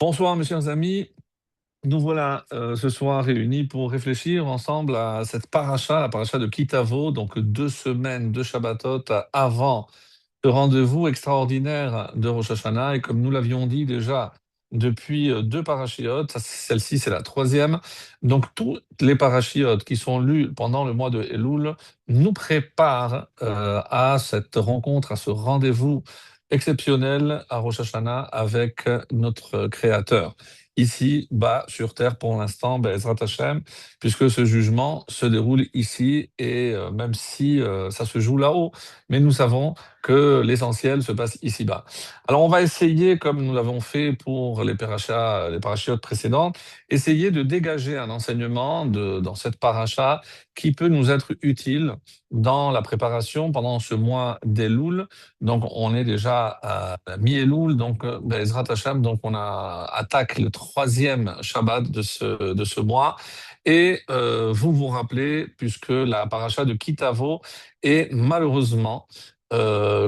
Bonsoir, mes chers amis. Nous voilà ce soir réunis pour réfléchir ensemble à cette paracha, la paracha de Kitavo, donc 2 semaines de Shabbatot avant ce rendez-vous extraordinaire de Rosh Hashanah. Et comme nous l'avions dit déjà depuis deux parachiotes, celle-ci c'est la troisième. Donc toutes les parachiotes qui sont lues pendant le mois de Elul nous préparent à cette rencontre, à ce rendez-vous exceptionnel à Rosh Hashanah avec notre Créateur. Ici, bas, sur terre, pour l'instant, Be'ezrat Hashem, puisque ce jugement se déroule ici, et même si ça se joue là-haut, mais nous savons que l'essentiel se passe ici-bas. Alors, on va essayer, comme nous l'avons fait pour les parachiotes précédentes, essayer de dégager un enseignement dans cette paracha qui peut nous être utile dans la préparation pendant ce mois d'Elul. Donc, on est déjà à mi-Elul, donc Bezrat Hashem, donc attaque le troisième Shabbat de ce mois. Et vous vous rappelez, puisque la paracha de Kitavo est malheureusement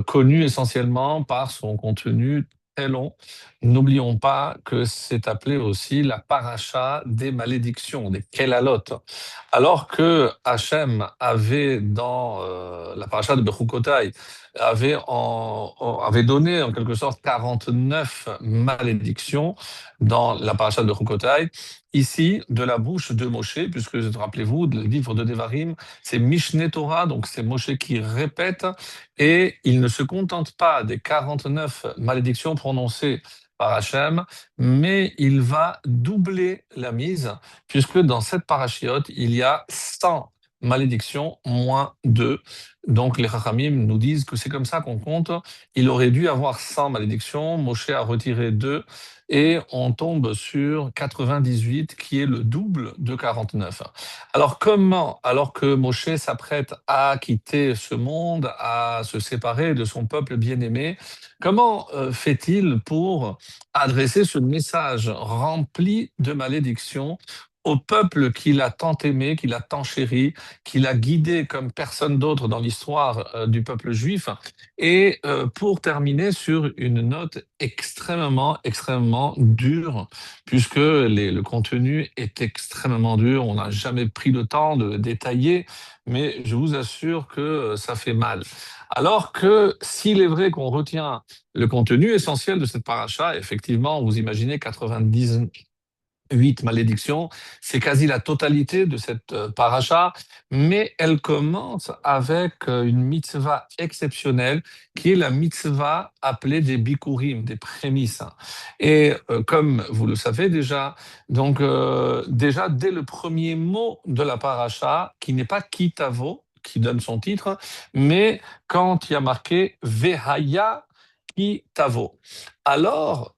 connu essentiellement par son contenu très long. N'oublions pas que c'est appelé aussi la paracha des malédictions, des kelalot. Alors que Hachem avait dans la paracha de Bechukotai, avait donné en quelque sorte 49 malédictions dans la paracha de Bechukotai, ici de la bouche de Moshe, puisque rappelez-vous, le livre de Devarim, c'est Mishneh Torah, donc c'est Moshe qui répète, et il ne se contente pas des 49 malédictions prononcées par Hachem, mais il va doubler la mise, puisque dans cette parachiote, il y a 100 malédictions moins 2. Donc les Chachamim nous disent que c'est comme ça qu'on compte. Il aurait dû avoir 100 malédictions, Moshe a retiré 2, et on tombe sur 98, qui est le double de 49. Alors comment, alors que Moshe s'apprête à quitter ce monde, à se séparer de son peuple bien-aimé, comment fait-il pour adresser ce message rempli de malédictions au peuple qu'il a tant aimé, qu'il a tant chéri, qu'il a guidé comme personne d'autre dans l'histoire du peuple juif, et pour terminer sur une note extrêmement, extrêmement dure, puisque le contenu est extrêmement dur. On n'a jamais pris le temps de le détailler, mais je vous assure que ça fait mal. Alors que s'il est vrai qu'on retient le contenu essentiel de cette paracha, effectivement, vous imaginez 98 malédictions, c'est quasi la totalité de cette paracha, mais elle commence avec une mitzvah exceptionnelle qui est la mitzvah appelée des bikurim, des prémices. Et comme vous le savez déjà, donc déjà dès le premier mot de la paracha, qui n'est pas kitavo, qui donne son titre, mais quand il y a marqué Vehaya Kitavo. Alors,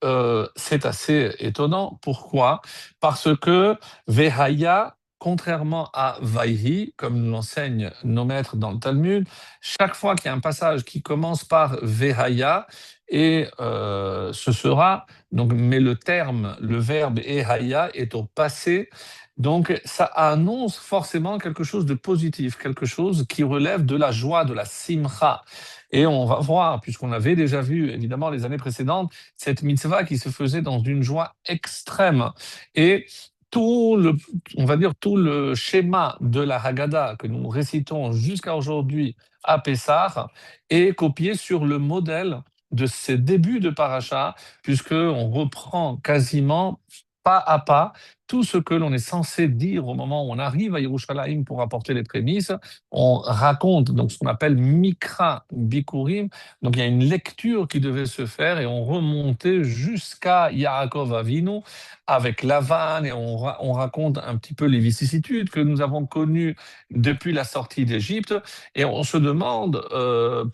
c'est assez étonnant. Pourquoi? Parce que Vehaya, contrairement à Vaihi, comme nous l'enseignent nos maîtres dans le Talmud, chaque fois qu'il y a un passage qui commence par Vehaya, et ce sera, donc, mais le terme, le verbe Ehaya est au passé, donc ça annonce forcément quelque chose de positif, quelque chose qui relève de la joie, de la simcha. Et on va voir, puisqu'on avait déjà vu évidemment les années précédentes, cette mitzvah qui se faisait dans une joie extrême. Et tout le, on va dire, tout le schéma de la Haggadah que nous récitons jusqu'à aujourd'hui à Pessah est copié sur le modèle de ces débuts de paracha, puisqu'on reprend quasiment pas à pas tout ce que l'on est censé dire au moment où on arrive à Yerushalayim pour apporter les prémices. On raconte donc ce qu'on appelle Mikra Bikurim. Donc il y a une lecture qui devait se faire, et on remontait jusqu'à Yaakov Avinu avec Lavan, et on raconte un petit peu les vicissitudes que nous avons connues depuis la sortie d'Égypte, et on se demande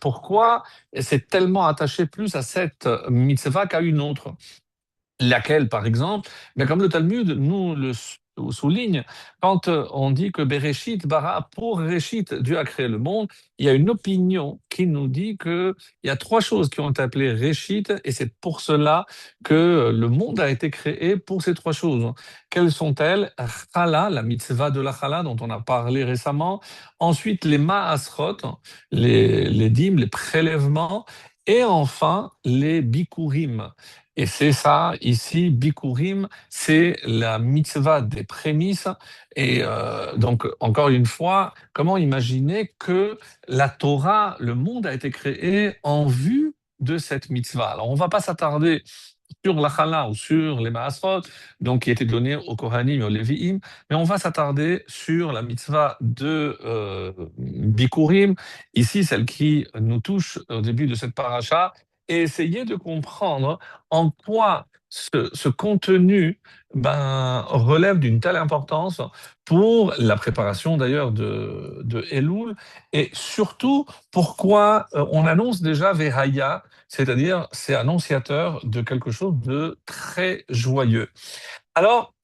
pourquoi c'est tellement attaché plus à cette mitzvah qu'à une autre. Laquelle, par exemple? Mais comme le Talmud nous le souligne, quand on dit que Bereshit bara, pour Réchit, Dieu a créé le monde, il y a une opinion qui nous dit qu'il y a trois choses qui ont été appelées Réchit, et c'est pour cela que le monde a été créé, pour ces trois choses. Quelles sont-elles? Chala, la mitzvah de la Chala dont on a parlé récemment. Ensuite, les Maasrot, les dîmes, les prélèvements. Et enfin, les Bikurim. Et c'est ça, ici, Bikurim, c'est la mitzvah des prémices. Et donc, encore une fois, comment imaginer que la Torah, le monde a été créé en vue de cette mitzvah? Alors, on ne va pas s'attarder sur la Chala ou sur les Maasrot, donc qui étaient donnés aux Kohanim et aux Lévi'im, mais on va s'attarder sur la mitzvah de Bikurim, ici celle qui nous touche au début de cette paracha, et essayer de comprendre en quoi ce contenu relève d'une telle importance pour la préparation d'ailleurs de Elul, et surtout pourquoi on annonce déjà Vehaya, c'est-à-dire c'est annonciateur de quelque chose de très joyeux. Alors,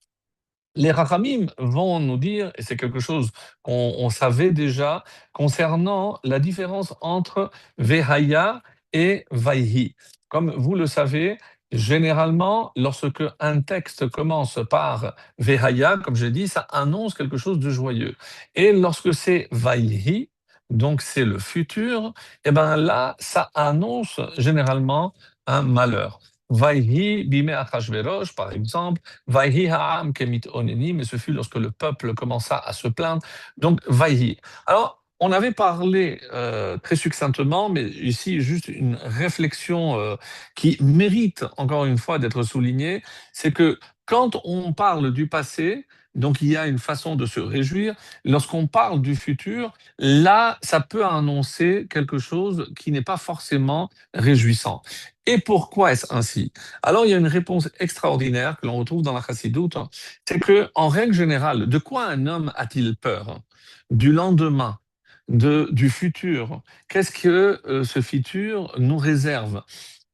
les Rachamim vont nous dire, et c'est quelque chose qu'on savait déjà, concernant la différence entre Vehaya et Vaihi. Comme vous le savez, généralement, lorsque un texte commence par Vehaya, comme j'ai dit, ça annonce quelque chose de joyeux. Et lorsque c'est Vaihi, donc c'est le futur, et bien là, ça annonce généralement un malheur. Vaihi bime Achashverosh, par exemple, Vaihi ha'am kemit oneni, mais ce fut lorsque le peuple commença à se plaindre. Donc, Vaihi. Alors, on avait parlé très succinctement, mais ici, juste une réflexion qui mérite, encore une fois, d'être soulignée, c'est que quand on parle du passé, donc il y a une façon de se réjouir. Lorsqu'on parle du futur, là, ça peut annoncer quelque chose qui n'est pas forcément réjouissant. Et pourquoi est-ce ainsi? Alors, il y a une réponse extraordinaire que l'on retrouve dans la Chassidoute, c'est que, en règle générale, de quoi un homme a-t-il peur? Du lendemain, du futur. Qu'est-ce que ce futur nous réserve?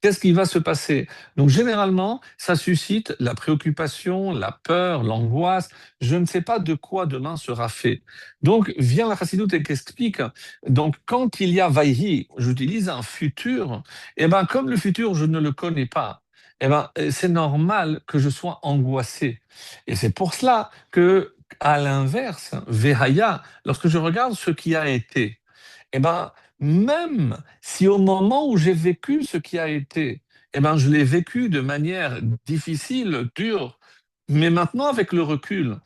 Qu'est-ce qui va se passer? Donc, généralement, ça suscite la préoccupation, la peur, l'angoisse. Je ne sais pas de quoi demain sera fait. Donc, vient la Chassidoute et explique. Donc, quand il y a Vaihi, j'utilise un futur, et ben, comme le futur, je ne le connais pas, eh ben, c'est normal que je sois angoissé. Et c'est pour cela que, à l'inverse, Vehaya, lorsque je regarde ce qui a été, eh ben, même si au moment où j'ai vécu ce qui a été, eh ben, je l'ai vécu de manière difficile, dure, mais maintenant avec le recul,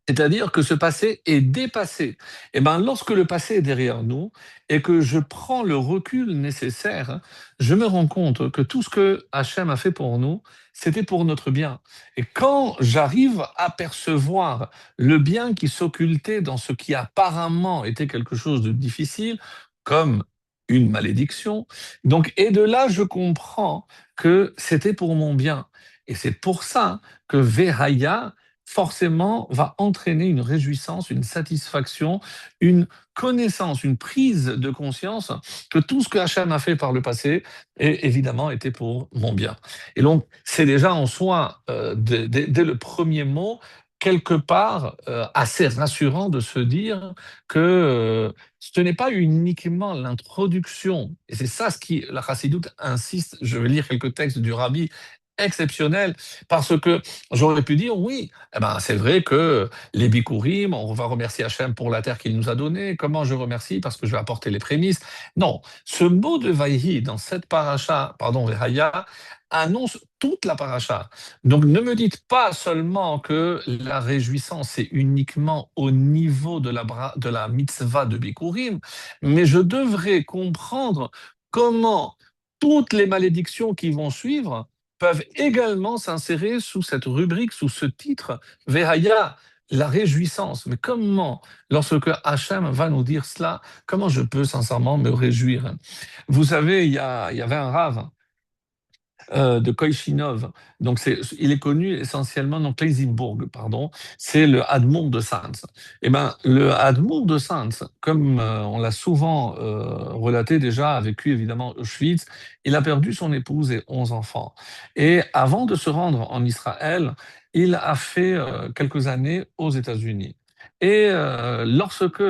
c'est-à-dire que ce passé est dépassé. Et ben, lorsque le passé est derrière nous et que je prends le recul nécessaire, je me rends compte que tout ce que Hachem a fait pour nous, c'était pour notre bien. Et quand j'arrive à percevoir le bien qui s'occultait dans ce qui apparemment était quelque chose de difficile, comme une malédiction, donc, et de là, je comprends que c'était pour mon bien. Et c'est pour ça que Vehaya, forcément va entraîner une réjouissance, une satisfaction, une connaissance, une prise de conscience que tout ce que Hachem a fait par le passé, évidemment, était pour mon bien. Et donc, c'est déjà en soi, dès le premier mot, quelque part assez rassurant de se dire que ce n'est pas uniquement l'introduction, et c'est ça ce qui, la Chassidoute insiste, je vais lire quelques textes du Rabbi exceptionnels, parce que j'aurais pu dire oui, eh ben, c'est vrai que les bikurim, on va remercier Hachem pour la terre qu'il nous a donnée. Comment je remercie? Parce que je vais apporter les prémices. Non, ce mot de Vaïhi dans cette paracha, pardon, Vehaya, annonce toute la paracha. Donc ne me dites pas seulement que la réjouissance est uniquement au niveau de la mitzvah de bikurim, mais je devrais comprendre comment toutes les malédictions qui vont suivre peuvent également s'insérer sous cette rubrique, sous ce titre, Vehaya, la réjouissance. Mais comment, lorsque Hachem va nous dire cela, comment je peux sincèrement me réjouir? Vous savez, il y avait un rave de Koïchinov. Donc, il est connu essentiellement dans Kleinzimbourg, pardon. C'est le Hadmour de Sants. Eh ben, le Hadmour de Sants, comme on l'a souvent relaté déjà, a vécu évidemment Auschwitz, il a perdu son épouse et 11 enfants. Et avant de se rendre en Israël, il a fait quelques années aux États-Unis. Et lorsque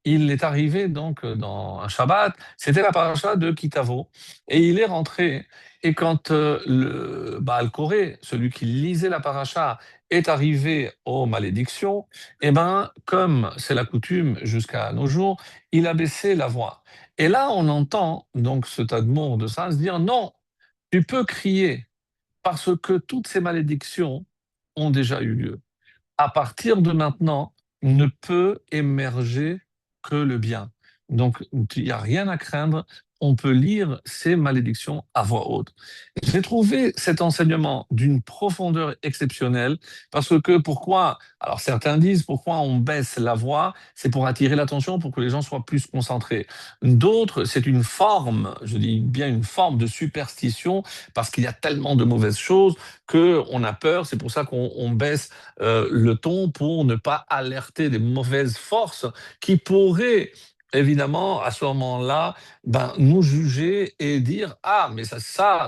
il est arrivé donc dans un Shabbat, c'était la paracha de Kitavo, et il est rentré. Et quand le Baal Koré, celui qui lisait la paracha, est arrivé aux malédictions, eh ben, comme c'est la coutume jusqu'à nos jours, il a baissé la voix. Et là, on entend donc ce Tadmor de ça se dire non, tu peux crier, Parce que toutes ces malédictions ont déjà eu lieu. À partir de maintenant, ne peut émerger que le bien. Donc, il n'y a rien à craindre. On peut lire ces malédictions à voix haute. J'ai trouvé cet enseignement d'une profondeur exceptionnelle parce que pourquoi? Alors certains disent pourquoi on baisse la voix, c'est pour attirer l'attention, pour que les gens soient plus concentrés. D'autres, c'est une forme, je dis bien une forme de superstition parce qu'il y a tellement de mauvaises choses que on a peur. C'est pour ça qu'on baisse le ton pour ne pas alerter des mauvaises forces qui pourraient évidemment, à ce moment-là, ben, nous juger et dire ah mais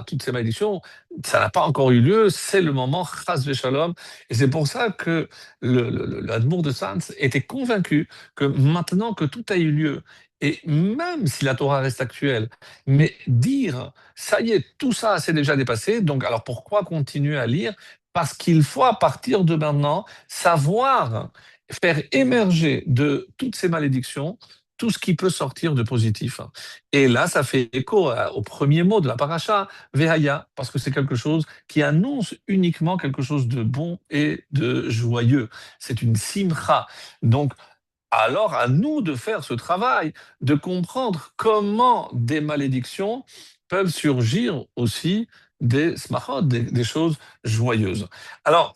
toutes ces malédictions, ça n'a pas encore eu lieu, c'est le moment chas v'shalom. Et c'est pour ça que l'Admour de Sanz était convaincu que maintenant que tout a eu lieu, et même si la Torah reste actuelle, mais dire ça y est, tout ça s'est déjà dépassé, donc alors pourquoi continuer à lire? Parce qu'il faut à partir de maintenant savoir faire émerger de toutes ces malédictions tout ce qui peut sortir de positif. Et là, ça fait écho au premier mot de la paracha, Vehaya, parce que c'est quelque chose qui annonce uniquement quelque chose de bon et de joyeux. C'est une simcha. Donc, alors à nous de faire ce travail, de comprendre comment des malédictions peuvent surgir aussi des smachot, des choses joyeuses. Alors,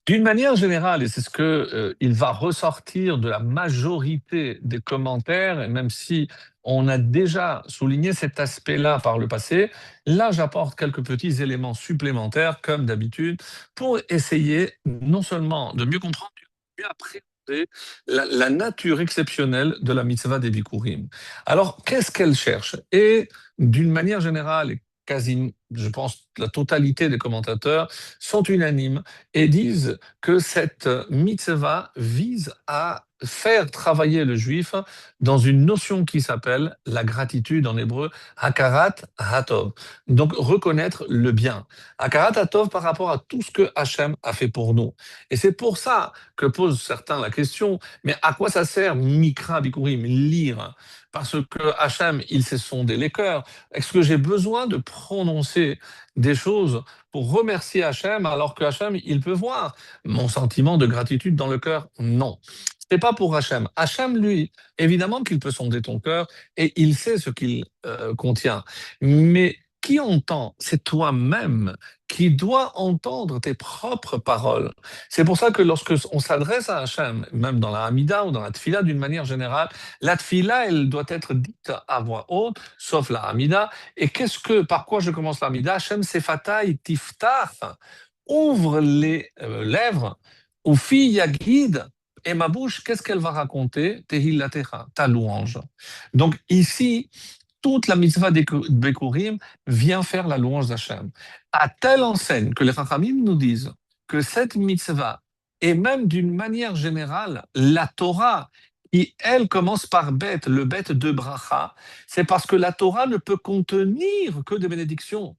d'une manière générale, et c'est ce que il va ressortir de la majorité des commentaires, et même si on a déjà souligné cet aspect-là par le passé, là j'apporte quelques petits éléments supplémentaires, comme d'habitude, pour essayer non seulement de mieux comprendre, mais mieux appréhender la nature exceptionnelle de la mitzvah des Bikurim. Alors, qu'est-ce qu'elle cherche? Et d'une manière générale, et quasi, je pense, la totalité des commentateurs sont unanimes et disent que cette mitzvah vise à faire travailler le juif dans une notion qui s'appelle la gratitude en hébreu, hakarat hatov. Donc reconnaître le bien. Hakarat hatov par rapport à tout ce que Hachem a fait pour nous. Et c'est pour ça que posent certains la question, mais à quoi ça sert Mikra Bikurim, lire? Parce que Hachem, il s'est sondé les cœurs. Est-ce que j'ai besoin de prononcer des choses pour remercier Hachem alors que Hachem, il peut voir mon sentiment de gratitude dans le cœur? Non. C'est pas pour Hachem. Hachem, lui, évidemment qu'il peut sonder ton cœur et il sait ce qu'il contient. Mais qui entend? C'est toi-même qui dois entendre tes propres paroles. C'est pour ça que lorsque on s'adresse à Hachem, même dans la Hamida ou dans la Tfila d'une manière générale, la Tfila, elle doit être dite à voix haute, sauf la Hamida. Et par quoi je commence la Hamida? Hachem Sefatai Tiftach, ouvre les lèvres, ou fille Yagid, et ma bouche, qu'est-ce qu'elle va raconter? Tehillatecha, ta louange. Donc ici, toute la mitzvah des Bekurim vient faire la louange d'Hachem. À telle enseigne que les Chachamim nous disent que cette mitzvah, et même d'une manière générale, la Torah, qui elle commence par bête, le bête de bracha, c'est parce que la Torah ne peut contenir que des bénédictions.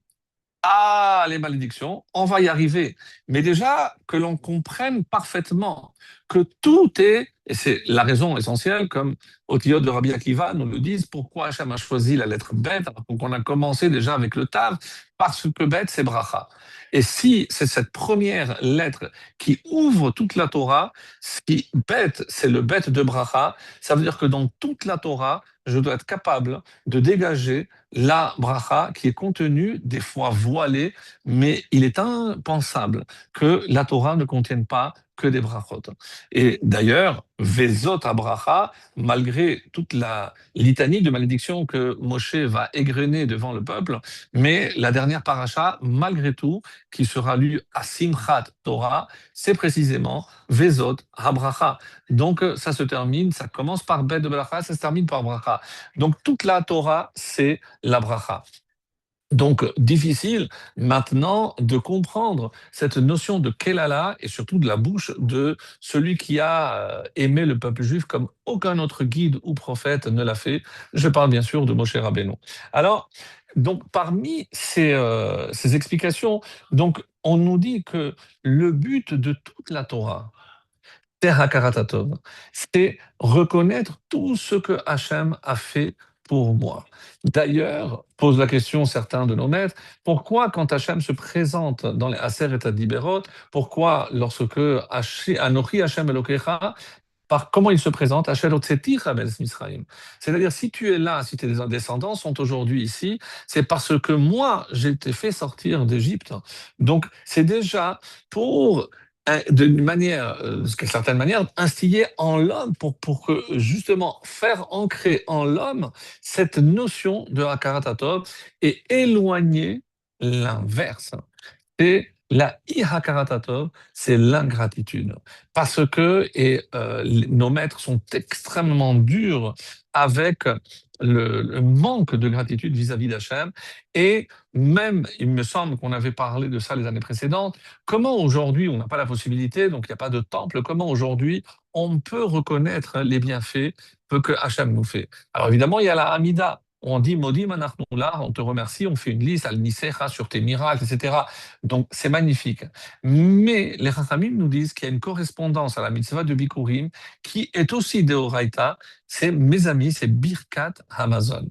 Ah, les malédictions, on va y arriver. Mais déjà, que l'on comprenne parfaitement que tout est, et c'est la raison essentielle, comme Otiyot de Rabbi Akiva nous le disent, pourquoi Hachem a choisi la lettre bête, alors qu'on a commencé déjà avec le Tav, parce que bête, c'est bracha. Et si c'est cette première lettre qui ouvre toute la Torah, si bête, c'est le bête de bracha, ça veut dire que dans toute la Torah, je dois être capable de dégager la bracha qui est contenue, des fois voilée, mais il est impensable que la Torah ne contienne pas que des brachot. Et d'ailleurs, Vezot à bracha, malgré toute la litanie de malédiction que Moshe va égrener devant le peuple, mais la dernière paracha, malgré tout, qui sera lue à Simchat Torah, c'est précisément Vezot à bracha. Donc ça se termine, ça commence par Bet de bracha, ça se termine par bracha. Donc toute la Torah, c'est la bracha. Donc, difficile maintenant de comprendre cette notion de Kelala et surtout de la bouche de celui qui a aimé le peuple juif comme aucun autre guide ou prophète ne l'a fait. Je parle bien sûr de Moshe Rabbeinu. Alors, donc, parmi ces explications, donc, on nous dit que le but de toute la Torah, c'est Hakarat Hatov, c'est reconnaître tout ce que Hachem a fait pour moi. D'ailleurs, pose la question certains de nos maîtres, pourquoi quand Hachem se présente dans les Aser et Adibérot, pourquoi lorsque Anochi Hachem Elokecha, par comment il se présente, Asher Otseti Chabez Misraïm. C'est-à-dire, si tu es là, si tes descendants sont aujourd'hui ici, c'est parce que moi, j'ai été fait sortir d'Égypte. Donc, c'est déjà pour, d'une manière, d'une certaine manière, instiller en l'homme, pour que, justement, faire ancrer en l'homme cette notion de Hakarat Hatov et éloigner l'inverse, c'est la ihakaratatov, c'est l'ingratitude. Parce que nos maîtres sont extrêmement durs avec le manque de gratitude vis-à-vis d'Hachem. Et même, il me semble qu'on avait parlé de ça les années précédentes, comment aujourd'hui, on n'a pas la possibilité, donc il n'y a pas de temple, comment aujourd'hui on peut reconnaître les bienfaits que Hachem nous fait. Alors évidemment, il y a la Hamida. On dit Modi Manachnoula, on te remercie, on fait une liste, Al-Nisecha, sur tes miracles, etc. Donc, c'est magnifique. Mais les Chachamim nous disent qu'il y a une correspondance à la mitzvah de Bikurim qui est aussi de Horaïta. C'est, mes amis, c'est Birkat Hamazon.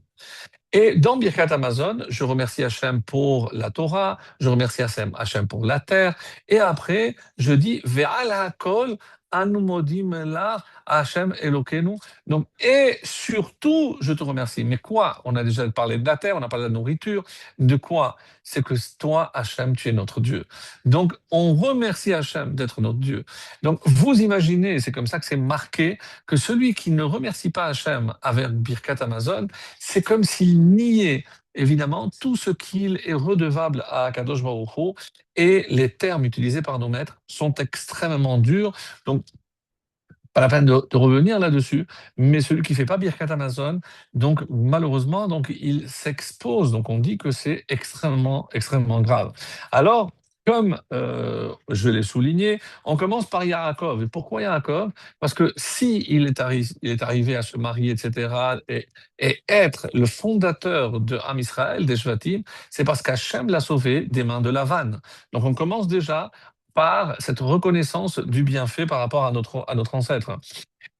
Et dans Birkat Amazon, je remercie Hachem pour la Torah, je remercie Hachem pour la terre, et après, je dis Ve'al hakol anu modim la Hachem Elokeinu. Donc, et surtout, je te remercie. Mais quoi? On a déjà parlé de la terre, on a parlé de la nourriture. De quoi? C'est que toi, Hachem, tu es notre Dieu. Donc, on remercie Hachem d'être notre Dieu. Donc, vous imaginez, c'est comme ça que c'est marqué, que celui qui ne remercie pas Hachem avec Birkat Amazon, c'est comme s'il niait évidemment tout ce qu'il est redevable à Kadosh Baruch Hu, et les termes utilisés par nos maîtres sont extrêmement durs. Donc, pas la peine de revenir là-dessus, mais celui qui fait pas Birkat Amazon, donc malheureusement, donc il s'expose. Donc on dit que c'est extrêmement, extrêmement grave. Alors, comme je l'ai souligné, on commence par Yaakov. Et pourquoi Yaakov? Parce que si il est arrivé à se marier, etc., et être le fondateur de Am Israël, des Shvatim, c'est parce qu'Hachem l'a sauvé des mains de Lavan. Donc on commence déjà par cette reconnaissance du bienfait par rapport à notre ancêtre.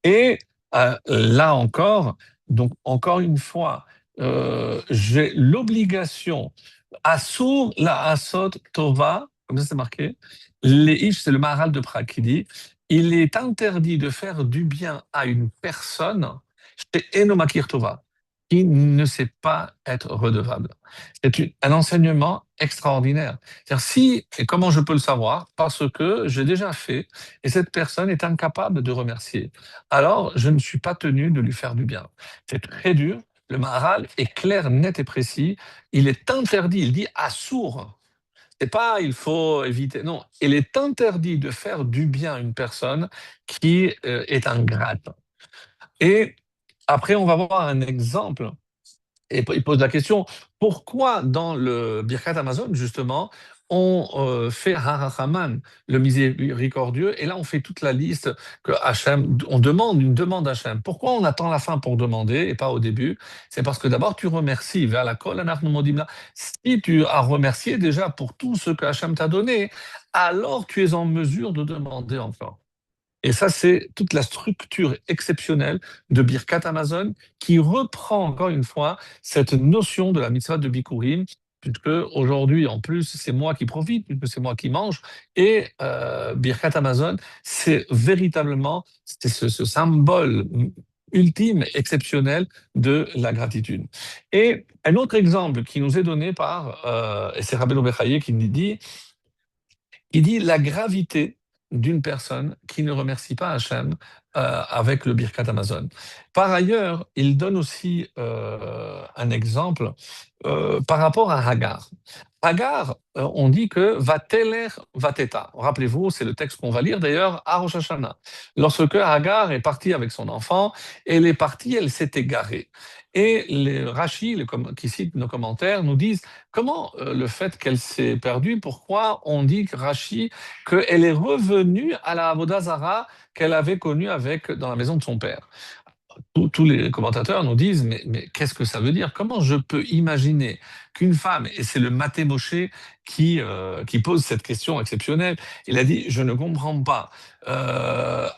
Et là encore, donc encore une fois, j'ai l'obligation, Assur la Asot Tova, comme ça c'est marqué, les Ish, c'est le Maharal de Prague qui dit, il est interdit de faire du bien à une personne, chez Enomakir Tova, qui ne sait pas être redevable. C'est un enseignement extraordinaire. C'est-à-dire si, et comment je peux le savoir? Parce que j'ai déjà fait, et cette personne est incapable de remercier. Alors, je ne suis pas tenu de lui faire du bien. C'est très dur. Le Maharal est clair, net et précis. Il est interdit, il dit assour. C'est pas il faut éviter. Non, il est interdit de faire du bien à une personne qui est ingrate. Et après, on va voir un exemple. Et il pose la question, pourquoi dans le Birkat Amazon, justement, on fait Harachaman, le miséricordieux, et là on fait toute la liste que Hachem, on demande une demande à Hachem. Pourquoi on attend la fin pour demander et pas au début? C'est parce que d'abord tu remercies, vers la kol anachnu modim la. Si tu as remercié déjà pour tout ce que Hachem t'a donné, alors tu es en mesure de demander encore. Et ça, c'est toute la structure exceptionnelle de Birkat Amazon qui reprend encore une fois cette notion de la mitzvah de Bikurim, puisque aujourd'hui, en plus, c'est moi qui profite, puisque c'est moi qui mange. Et Birkat Amazon, c'est véritablement ce symbole ultime, exceptionnel de la gratitude. Et un autre exemple qui nous est donné par, et c'est Rabbeinu Bechaye qui nous dit, il dit la gravité d'une personne qui ne remercie pas Hachem avec le Birkat Amazon. Par ailleurs, il donne aussi un exemple par rapport à Hagar. Hagar, on dit que Vateler Vateta. Rappelez-vous, c'est le texte qu'on va lire d'ailleurs à Rosh Hashanah. Lorsque Hagar est partie avec son enfant, elle est partie, elle s'est égarée. Et les Rashi, qui citent nos commentaires, nous disent comment le fait qu'elle s'est perdue, pourquoi on dit que Rashi qu'elle est revenue à la Avodah Zarah qu'elle avait connue dans la maison de son père. tous les commentateurs nous disent, mais qu'est-ce que ça veut dire? Comment je peux imaginer qu'une femme, et c'est le Maté Moshe qui pose cette question exceptionnelle, il a dit, je ne comprends pas.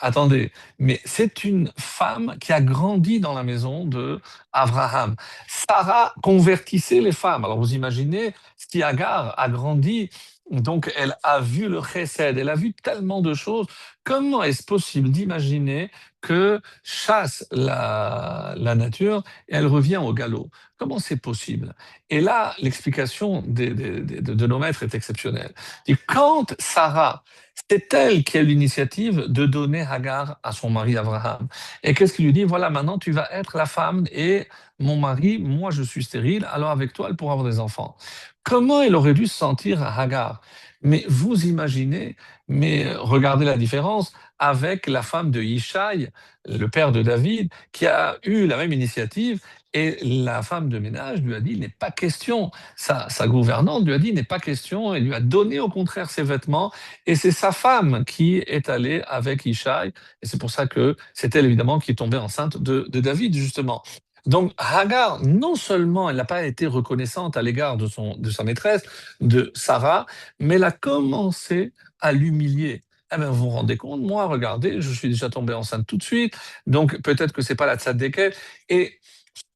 Attendez, mais c'est une femme qui a grandi dans la maison de Abraham. Sarah convertissait les femmes. Alors vous imaginez, si Agar a grandi, donc elle a vu le chesed, elle a vu tellement de choses. Comment est-ce possible d'imaginer que chasse la nature et elle revient au galop? Comment c'est possible? Et là, l'explication de nos maîtres est exceptionnelle. Et quand Sarah, c'est elle qui a l'initiative de donner Hagar à son mari Abraham. Et qu'est-ce qu'il lui dit? Voilà, maintenant tu vas être la femme et mon mari, moi je suis stérile, alors avec toi elle pourra avoir des enfants. Comment elle aurait dû se sentir Hagar? Mais vous imaginez, mais regardez la différence avec la femme de Yishai, le père de David, qui a eu la même initiative. Et la femme de ménage lui a dit, il n'est pas question, sa gouvernante lui a dit, il n'est pas question, et lui a donné au contraire ses vêtements, et c'est sa femme qui est allée avec Yishai, et c'est pour ça que c'est elle évidemment qui est tombée enceinte de David, justement. Donc Hagar, non seulement elle n'a pas été reconnaissante à l'égard de sa maîtresse, de Sarah, mais elle a commencé à l'humilier. Eh bien, vous vous rendez compte, moi, regardez, je suis déjà tombée enceinte tout de suite, donc peut-être que c'est pas la tzadékette. Et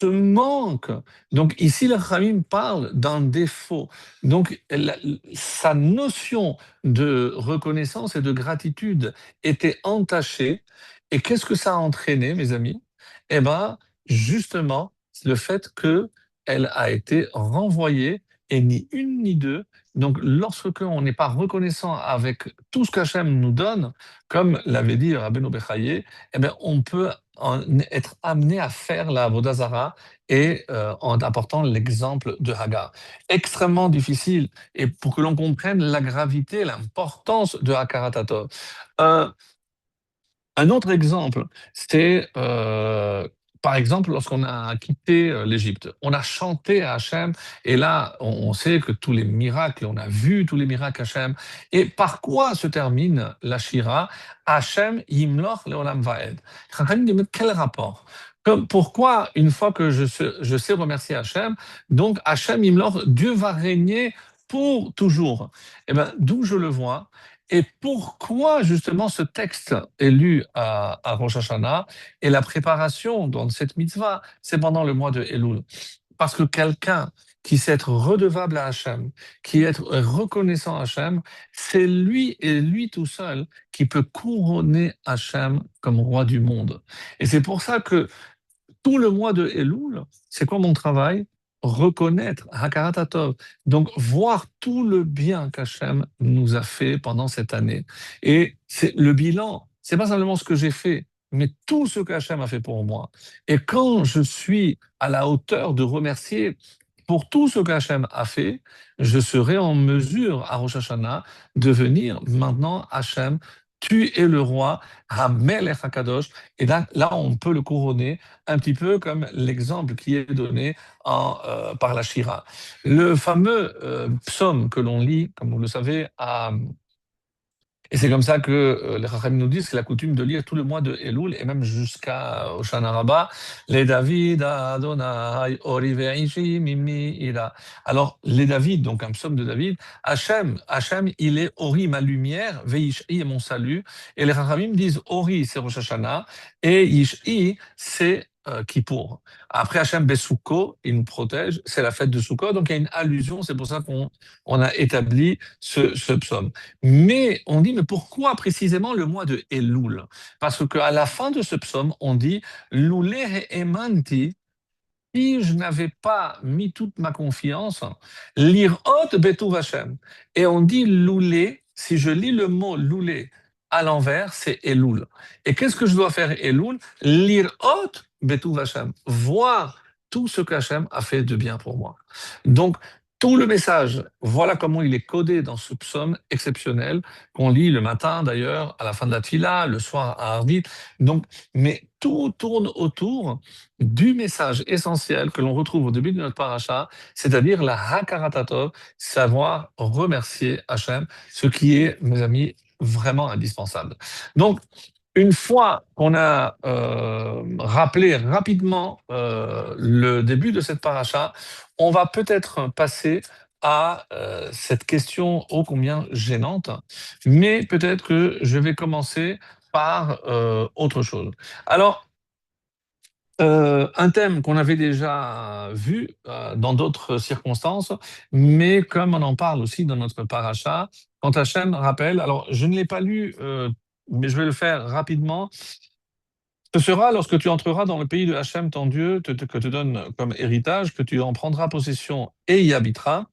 ce manque, donc ici, le Khamim parle d'un défaut. Donc, sa notion de reconnaissance et de gratitude était entachée. Et qu'est-ce que ça a entraîné, mes amis? Eh bien, justement, le fait qu'elle a été renvoyée, et ni une ni deux. Donc, lorsque on n'est pas reconnaissant avec tout ce qu'Hachem nous donne, comme l'avait dit Rabbeinu Bechaye, eh bien, on peut être amené à faire la Vodazara et en apportant l'exemple de Hagar. Extrêmement difficile, et pour que l'on comprenne la gravité, l'importance de Hakaratatov. Un, un autre exemple, c'est par exemple lorsqu'on a quitté l'Égypte, on a chanté à Hachem, et là on sait que tous les miracles, on a vu tous les miracles Hachem. Et par quoi se termine la Shira? Hachem yimloch leolam vaed. Chachamim dit, mais quel rapport? Pourquoi, une fois que je sais remercier Hachem, donc Hachem yimloch, Dieu va régner pour toujours? Eh bien, d'où je le vois. Et pourquoi justement ce texte est lu à Rosh Hashanah et la préparation dans cette mitzvah, c'est pendant le mois de Elul? Parce que quelqu'un qui sait être redevable à Hachem, qui est reconnaissant à Hachem, c'est lui et lui tout seul qui peut couronner Hachem comme roi du monde. Et c'est pour ça que tout le mois de Elul, c'est quoi mon travail? Reconnaître Hakarat Hatov. Donc, voir tout le bien qu'Hachem nous a fait pendant cette année. Et c'est le bilan, c'est pas simplement ce que j'ai fait, mais tout ce qu'Hachem a fait pour moi. Et quand je suis à la hauteur de remercier pour tout ce qu'Hachem a fait, je serai en mesure à Rosh Hashanah de venir maintenant, Hachem, tu es le roi, Hamelech HaKadosh, et là, on peut le couronner un petit peu comme l'exemple qui est donné par la Shira. Le fameux psaume que l'on lit, comme vous le savez, et c'est comme ça que les Chachamim nous disent que c'est la coutume de lire tout le mois de Elul et même jusqu'à Hoshana Rabbah, les David Adonai Ori ve'ishi mimi ira. Alors les David, donc un psaume de David, Hachem, il est Ori ma lumière, ve'ishi est mon salut, et les Chachamim disent Ori c'est Rosh Hashanah et Ishi c'est Kippour. Après Hachem Besouko, il nous protège, c'est la fête de Sukkot, donc il y a une allusion, c'est pour ça qu'on a établi ce psaume. Mais on dit, mais pourquoi précisément le mois de Elul? Parce qu'à la fin de ce psaume, on dit, Loulé emanti, si je n'avais pas mis toute ma confiance, l'irot betuv Hashem. Et on dit Loulé, si je lis le mot Loulé à l'envers, c'est Elul. Et qu'est-ce que je dois faire Elul? L'irot betuv Hashem. Voir tout ce qu'Hachem a fait de bien pour moi. Donc, tout le message, voilà comment il est codé dans ce psaume exceptionnel qu'on lit le matin d'ailleurs, à la fin de la tfila, le soir à Arvit. Donc, mais tout tourne autour du message essentiel que l'on retrouve au début de notre paracha, c'est-à-dire la hakaratatov, savoir remercier Hachem, ce qui est, mes amis, vraiment indispensable. Donc, Une fois qu'on a rappelé rapidement le début de cette paracha, on va peut-être passer à cette question ô combien gênante, mais peut-être que je vais commencer par autre chose. Alors, un thème qu'on avait déjà vu dans d'autres circonstances, mais comme on en parle aussi dans notre paracha, quand Hachem rappelle, alors je ne l'ai pas lu, mais je vais le faire rapidement. Ce sera lorsque tu entreras dans le pays de Hachem, ton Dieu, que te donne comme héritage, que tu en prendras possession et y habiteras.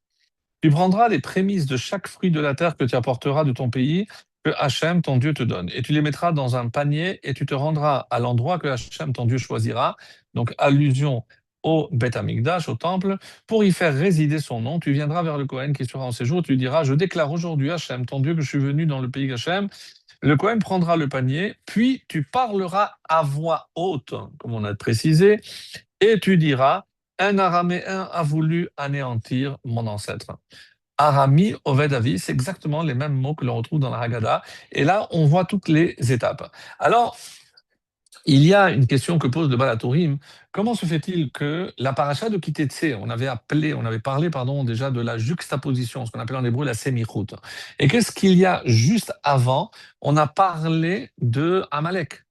Tu prendras les prémices de chaque fruit de la terre que tu apporteras de ton pays, que Hachem, ton Dieu, te donne. Et tu les mettras dans un panier et tu te rendras à l'endroit que Hachem, ton Dieu, choisira. Donc, allusion au Beth Amikdash, au temple, pour y faire résider son nom. Tu viendras vers le Kohen qui sera en séjour. Tu lui diras, je déclare aujourd'hui Hachem, ton Dieu, que je suis venu dans le pays d'Hachem. Le Kohen prendra le panier, puis tu parleras à voix haute, comme on a précisé, et tu diras, un Araméen a voulu anéantir mon ancêtre. Arami, Oved Avi, c'est exactement les mêmes mots que l'on retrouve dans la Haggadah. Et là, on voit toutes les étapes. Alors, il y a une question que pose le Balatourim. Comment se fait-il que la paracha de Kitetsé, on avait parlé, pardon, déjà de la juxtaposition, ce qu'on appelle en hébreu la sémiroute. Et qu'est-ce qu'il y a juste avant? On a parlé de Amalek,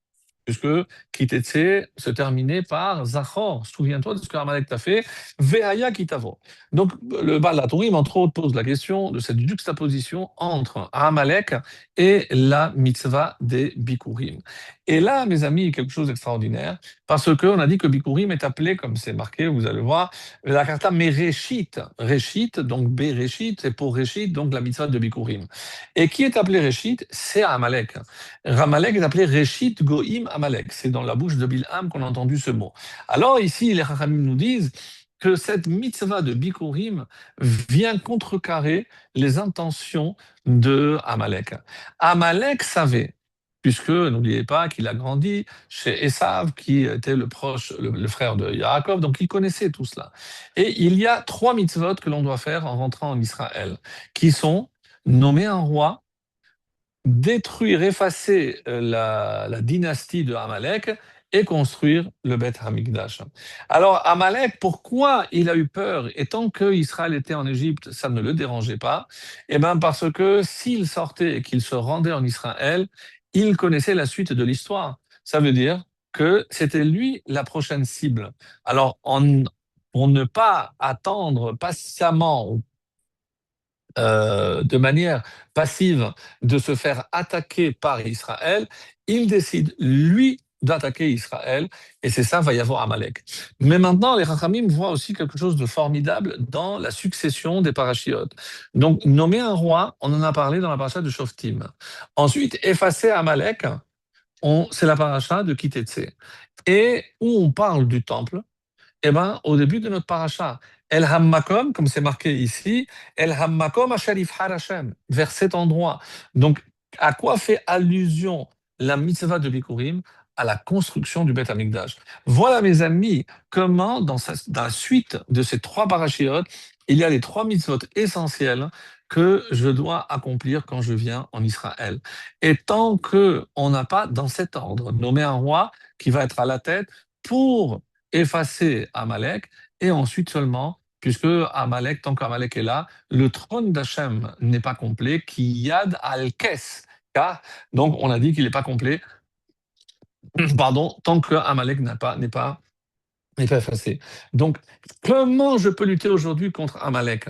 puisque Kitetsé se terminait par Zachor. Souviens-toi de ce que Amalek t'a fait, Veaya Kitavo. Donc, le Baal HaTurim, entre autres, pose la question de cette juxtaposition entre Amalek et la mitzvah des Bikurim. Et là, mes amis, quelque chose d'extraordinaire, parce qu'on a dit que Bikurim est appelé, comme c'est marqué, vous allez le voir, la karta Mereshit. Reshit, donc Bereshit, c'est pour Reshit, donc la mitzvah de Bikurim. Et qui est appelé Reshit? C'est Amalek. Ramalek est appelé Reshit Goïm Amalek. C'est dans la bouche de Bilham qu'on a entendu ce mot. Alors ici, les Chachamim nous disent que cette mitzvah de Bikurim vient contrecarrer les intentions de Amalek. Amalek savait, puisque n'oubliez pas qu'il a grandi chez Esav, qui était le frère de Yaakov, donc il connaissait tout cela. Et il y a 3 mitzvot que l'on doit faire en rentrant en Israël, qui sont nommer un roi, détruire, effacer la dynastie de Amalek et construire le Beth Hamikdash. Alors Amalek, pourquoi il a eu peur? Et tant qu'Israël était en Égypte, ça ne le dérangeait pas. Eh bien parce que s'il sortait et qu'il se rendait en Israël, il connaissait la suite de l'histoire. Ça veut dire que c'était lui la prochaine cible. Alors pour ne pas attendre patiemment de manière passive de se faire attaquer par Israël, il décide, lui, d'attaquer Israël, et c'est ça, va y avoir Amalek. Mais maintenant, les Rachamim voient aussi quelque chose de formidable dans la succession des parachiotes. Donc, nommer un roi, on en a parlé dans la paracha de Shoftim. Ensuite, effacer Amalek, c'est la paracha de Kitetse. Et où on parle du temple, eh ben, au début de notre paracha, El Hammakom, comme c'est marqué ici, El Hammakom Asherif Harashem, vers cet endroit. Donc, à quoi fait allusion la mitzvah de Bikurim? À la construction du Beth Amikdash. Voilà, mes amis, comment, dans la suite de ces 3 parachiotes, il y a les 3 mitzvot essentielles que je dois accomplir quand je viens en Israël. Et tant que on n'a pas, dans cet ordre, nommé un roi qui va être à la tête pour effacer Amalek, et ensuite seulement, puisque Amalek, tant qu'Amalek est là, le trône d'Hachem n'est pas complet, qui yad al-kes, car, donc on a dit qu'il n'est pas complet, pardon, tant que Amalek n'est pas effacé. Donc, comment je peux lutter aujourd'hui contre Amalek?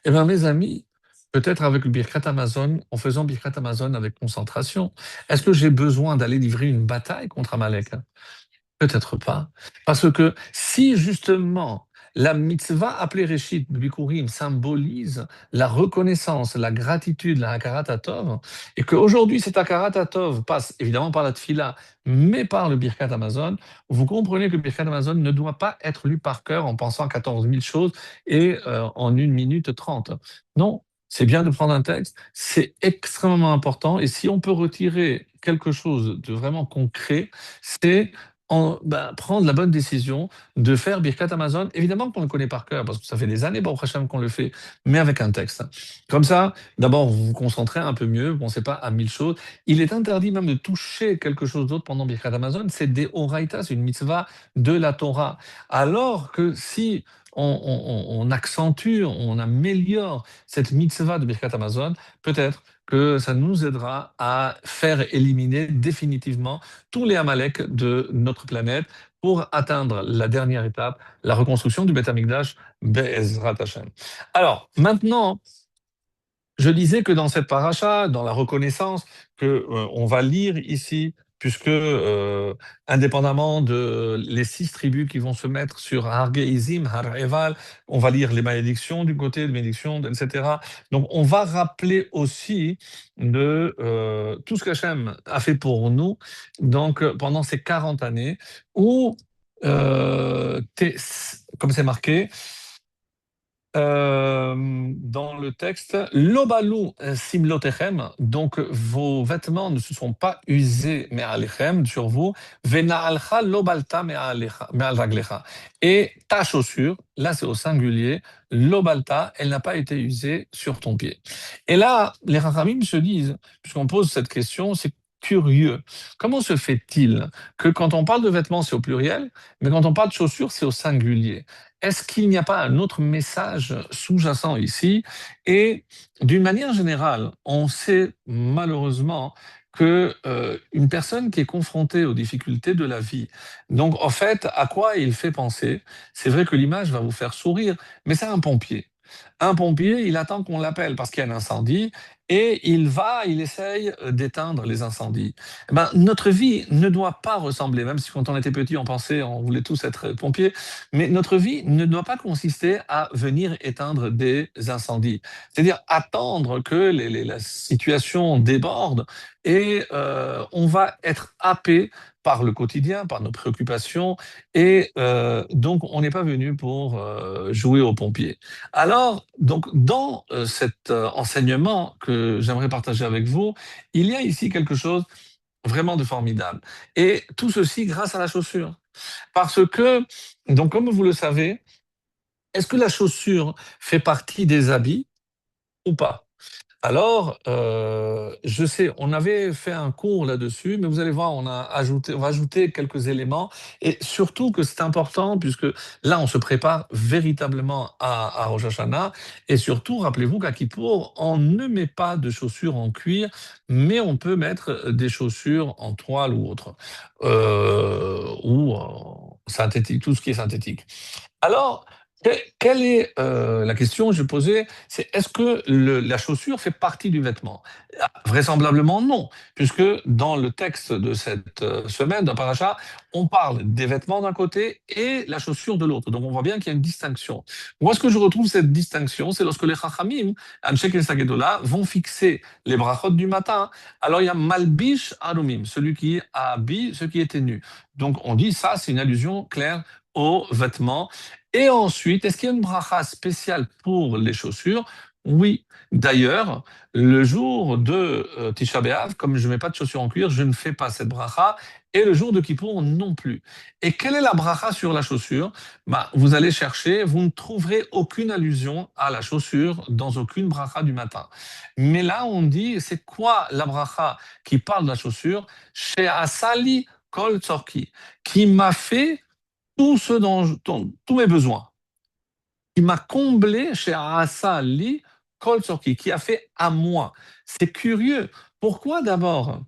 Eh bien, mes amis, peut-être avec le Birkat Amazon, en faisant Birkat Amazon avec concentration. Est-ce que j'ai besoin d'aller livrer une bataille contre Amalek? Peut-être pas. Parce que si justement la mitzvah appelée Réchit Bikurim symbolise la reconnaissance, la gratitude, la Hakarat Hatov, et qu'aujourd'hui cet Hakarat Hatov passe évidemment par la Tfila, mais par le Birkat Amazon, vous comprenez que le Birkat Amazon ne doit pas être lu par cœur en pensant à 14 000 choses et en 1 minute 30. Non, c'est bien de prendre un texte, c'est extrêmement important, et si on peut retirer quelque chose de vraiment concret, c'est prendre la bonne décision de faire Birkat Amazon. Évidemment qu'on le connaît par cœur, parce que ça fait des années, Baruch Hashem, qu'on le fait, mais avec un texte. Comme ça, d'abord, vous vous concentrez un peu mieux, vous ne pensez pas à mille choses. Il est interdit même de toucher quelque chose d'autre pendant Birkat Amazon, c'est des Oraita, c'est une mitzvah de la Torah. Alors que si on accentue, on améliore cette mitzvah de Birkat Amazon, peut-être que ça nous aidera à faire éliminer définitivement tous les Amalek de notre planète pour atteindre la dernière étape, la reconstruction du Beth Amikdash, Be'ezrat Hashem. Alors, maintenant, je disais que dans cette paracha, dans la reconnaissance que on va lire ici, puisque indépendamment de les 6 tribus qui vont se mettre sur Har Geizim, Har Eval, on va lire les malédictions du côté de bénédictions, etc. Donc on va rappeler aussi de tout ce qu'Hachem a fait pour nous donc pendant ces 40 années où comme c'est marqué, dans le texte, Lobalou simlotechem, donc vos vêtements ne se sont pas usés me'alechem sur vous, vena'alcha lobalta me'al raglecha. Et ta chaussure, là c'est au singulier, lobalta, elle n'a pas été usée sur ton pied. Et là, les Rachamim se disent, puisqu'on pose cette question, c'est curieux. Comment se fait-il que quand on parle de vêtements, c'est au pluriel, mais quand on parle de chaussures, c'est au singulier? Est-ce qu'il n'y a pas un autre message sous-jacent ici? Et d'une manière générale, on sait malheureusement que une personne qui est confrontée aux difficultés de la vie, donc en fait, à quoi il fait penser? C'est vrai que l'image va vous faire sourire, mais c'est un pompier. Un pompier, il attend qu'on l'appelle parce qu'il y a un incendie et il essaye d'éteindre les incendies. Eh ben, notre vie ne doit pas ressembler, même si quand on était petit, on pensait, on voulait tous être pompiers, mais notre vie ne doit pas consister à venir éteindre des incendies. C'est-à-dire attendre que la situation déborde et on va être happé par le quotidien, par nos préoccupations, et donc on n'est pas venu pour jouer aux pompiers. Alors, donc, dans cet enseignement que j'aimerais partager avec vous, il y a ici quelque chose vraiment de formidable. Et tout ceci grâce à la chaussure. Parce que, donc, comme vous le savez, est-ce que la chaussure fait partie des habits ou pas? Alors, je sais, on avait fait un cours là-dessus, mais vous allez voir, on va ajouter quelques éléments, et surtout que c'est important, puisque là, on se prépare véritablement à Rosh Hashanah, et surtout, rappelez-vous qu'à Kippour, on ne met pas de chaussures en cuir, mais on peut mettre des chaussures en toile ou autre, ou en synthétique, tout ce qui est synthétique. Alors, quelle est la question que je posais? C'est est-ce que la chaussure fait partie du vêtement? Ah, vraisemblablement non, puisque dans le texte de cette semaine, d'un paracha, on parle des vêtements d'un côté et la chaussure de l'autre. Donc on voit bien qu'il y a une distinction. Où est-ce que je retrouve cette distinction? C'est lorsque les Chachamim, Anshek et Sagedola, vont fixer les brachot du matin. Alors il y a Malbish Arumim, celui qui habille ce qui était nu. Donc on dit ça, c'est une allusion claire aux vêtements. Et ensuite, est-ce qu'il y a une bracha spéciale pour les chaussures? Oui. D'ailleurs, le jour de Tisha B'Av, comme je ne mets pas de chaussures en cuir, je ne fais pas cette bracha. Et le jour de Kippour non plus. Et quelle est la bracha sur la chaussure? Bah, vous allez chercher, vous ne trouverez aucune allusion à la chaussure dans aucune bracha du matin. Mais là, on dit, c'est quoi la bracha qui parle de la chaussure? Chez Asali Kol Tzorki, qui m'a fait tout ce tous mes besoins, qui m'a comblé chez Asa Ali Kol Sorki, qui a fait à moi. C'est curieux. Pourquoi d'abord?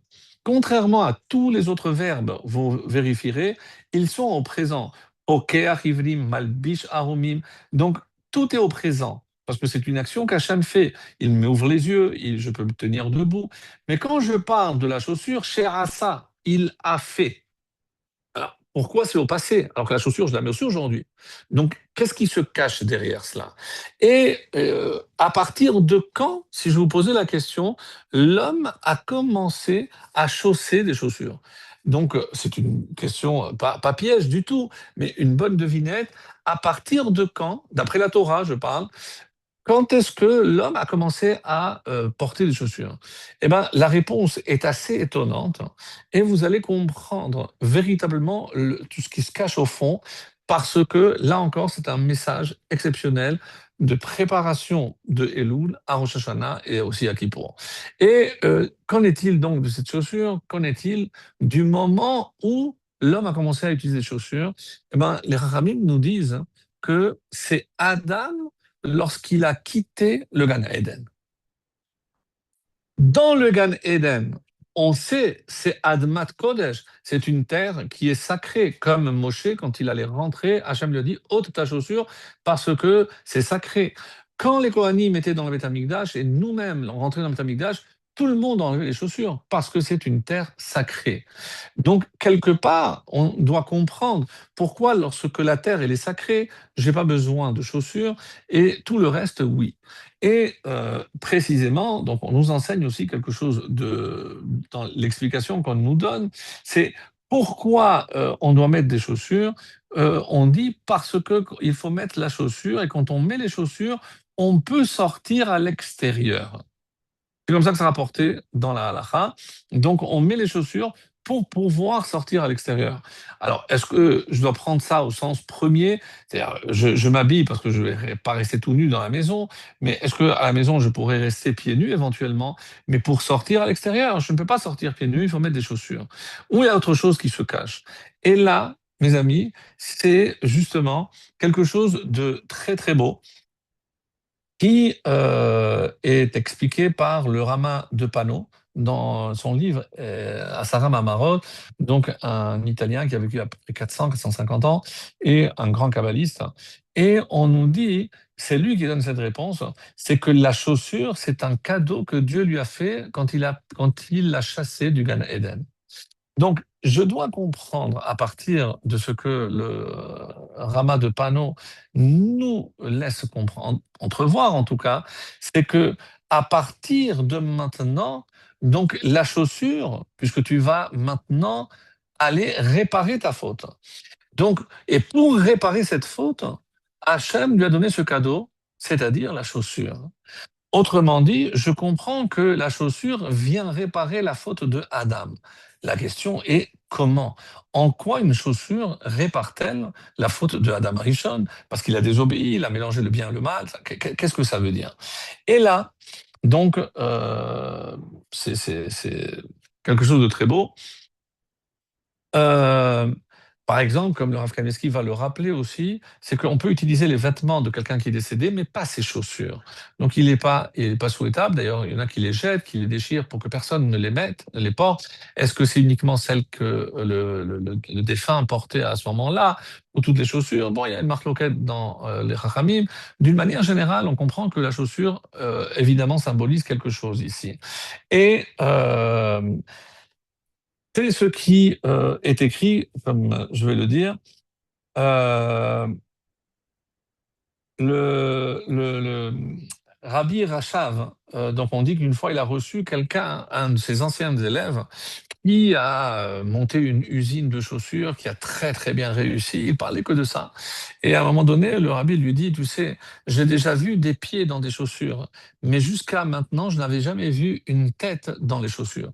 Contrairement à tous les autres verbes, vous vérifierez, ils sont au présent. Okeach ivrim, malbish arumim. Donc, tout est au présent. Parce que c'est une action qu'Hachem fait. Il m'ouvre les yeux, je peux me tenir debout. Mais quand je parle de la chaussure, chez Asa, il a fait. Alors, pourquoi c'est au passé, alors que la chaussure, je la mets aussi aujourd'hui? Donc, qu'est-ce qui se cache derrière cela? Et à partir de quand, si je vous posais la question, l'homme a commencé à chausser des chaussures? Donc, c'est une question pas piège du tout, mais une bonne devinette. À partir de quand, d'après la Torah, je parle, quand est-ce que l'homme a commencé à porter des chaussures? Eh ben, la réponse est assez étonnante et vous allez comprendre véritablement tout ce qui se cache au fond parce que là encore, c'est un message exceptionnel de préparation de Elul à Rosh Hashanah et aussi à Kippour. Et qu'en est-il donc de cette chaussure? Qu'en est-il du moment où l'homme a commencé à utiliser des chaussures? Eh ben, les Rachamim nous disent que c'est Adam lorsqu'il a quitté le Gan Eden. Dans le Gan Eden, on sait, c'est Admat Kodesh, c'est une terre qui est sacrée, comme Moshe, quand il allait rentrer, Hachem lui a dit, ôte ta chaussure, parce que c'est sacré. Quand les Kohanim étaient dans le Beth Amikdash, et nous-mêmes, on rentrait dans le Beth Amikdash, tout le monde enlevait les chaussures, parce que c'est une terre sacrée. Donc, quelque part, on doit comprendre pourquoi, lorsque la terre elle est sacrée, j'ai pas besoin de chaussures et tout le reste, oui. Et précisément, donc, on nous enseigne aussi quelque chose dans l'explication qu'on nous donne, c'est pourquoi on doit mettre des chaussures. On dit parce que il faut mettre la chaussure et quand on met les chaussures, on peut sortir à l'extérieur. C'est comme ça que c'est rapporté dans la halakha. Donc, on met les chaussures pour pouvoir sortir à l'extérieur. Alors, est-ce que je dois prendre ça au sens premier? C'est-à-dire, je m'habille parce que je ne vais pas rester tout nu dans la maison, mais est-ce que à la maison, je pourrais rester pieds nus éventuellement? Mais pour sortir à l'extérieur, je ne peux pas sortir pieds nus, il faut mettre des chaussures. Ou il y a autre chose qui se cache. Et là, mes amis, c'est justement quelque chose de très, très beau qui est expliqué par le Rama de Pano dans son livre Asara Mamarot, donc un Italien qui a vécu à peu près 400-450 ans et un grand kabbaliste. Et on nous dit, c'est lui qui donne cette réponse, c'est que la chaussure, c'est un cadeau que Dieu lui a fait quand il l'a chassé du Gan Eden. Donc, je dois comprendre à partir de ce que le Rama de Pano nous laisse comprendre, entrevoir en tout cas, c'est que à partir de maintenant, donc la chaussure, puisque tu vas maintenant aller réparer ta faute. Donc, et pour réparer cette faute, Hachem lui a donné ce cadeau, c'est-à-dire la chaussure. Autrement dit, je comprends que la chaussure vient réparer la faute de Adam. La question est comment? En quoi une chaussure répare-t-elle la faute de Adam Rishon? Parce qu'il a désobéi, il a mélangé le bien et le mal. Qu'est-ce que ça veut dire? Et là, donc, c'est quelque chose de très beau. Euh, Par exemple, comme le Rav Kaneski va le rappeler aussi, c'est qu'on peut utiliser les vêtements de quelqu'un qui est décédé, mais pas ses chaussures. Donc il est pas souhaitable. D'ailleurs, il y en a qui les jettent, qui les déchirent pour que personne ne les mette, ne les porte. Est-ce que c'est uniquement celles que le défunt portait à ce moment-là, ou toutes les chaussures? Bon, il y a une marque loquette dans les Chachamim. D'une manière générale, on comprend que la chaussure, évidemment, symbolise quelque chose ici. Et c'est ce qui est écrit, comme je vais le dire, euh, le Rabbi Rachav. Donc on dit qu'une fois il a reçu quelqu'un, un de ses anciens élèves, qui a monté une usine de chaussures qui a très très bien réussi. Il parlait que de ça. Et à un moment donné, le rabbi lui dit, tu sais, j'ai déjà vu des pieds dans des chaussures, mais jusqu'à maintenant, je n'avais jamais vu une tête dans les chaussures.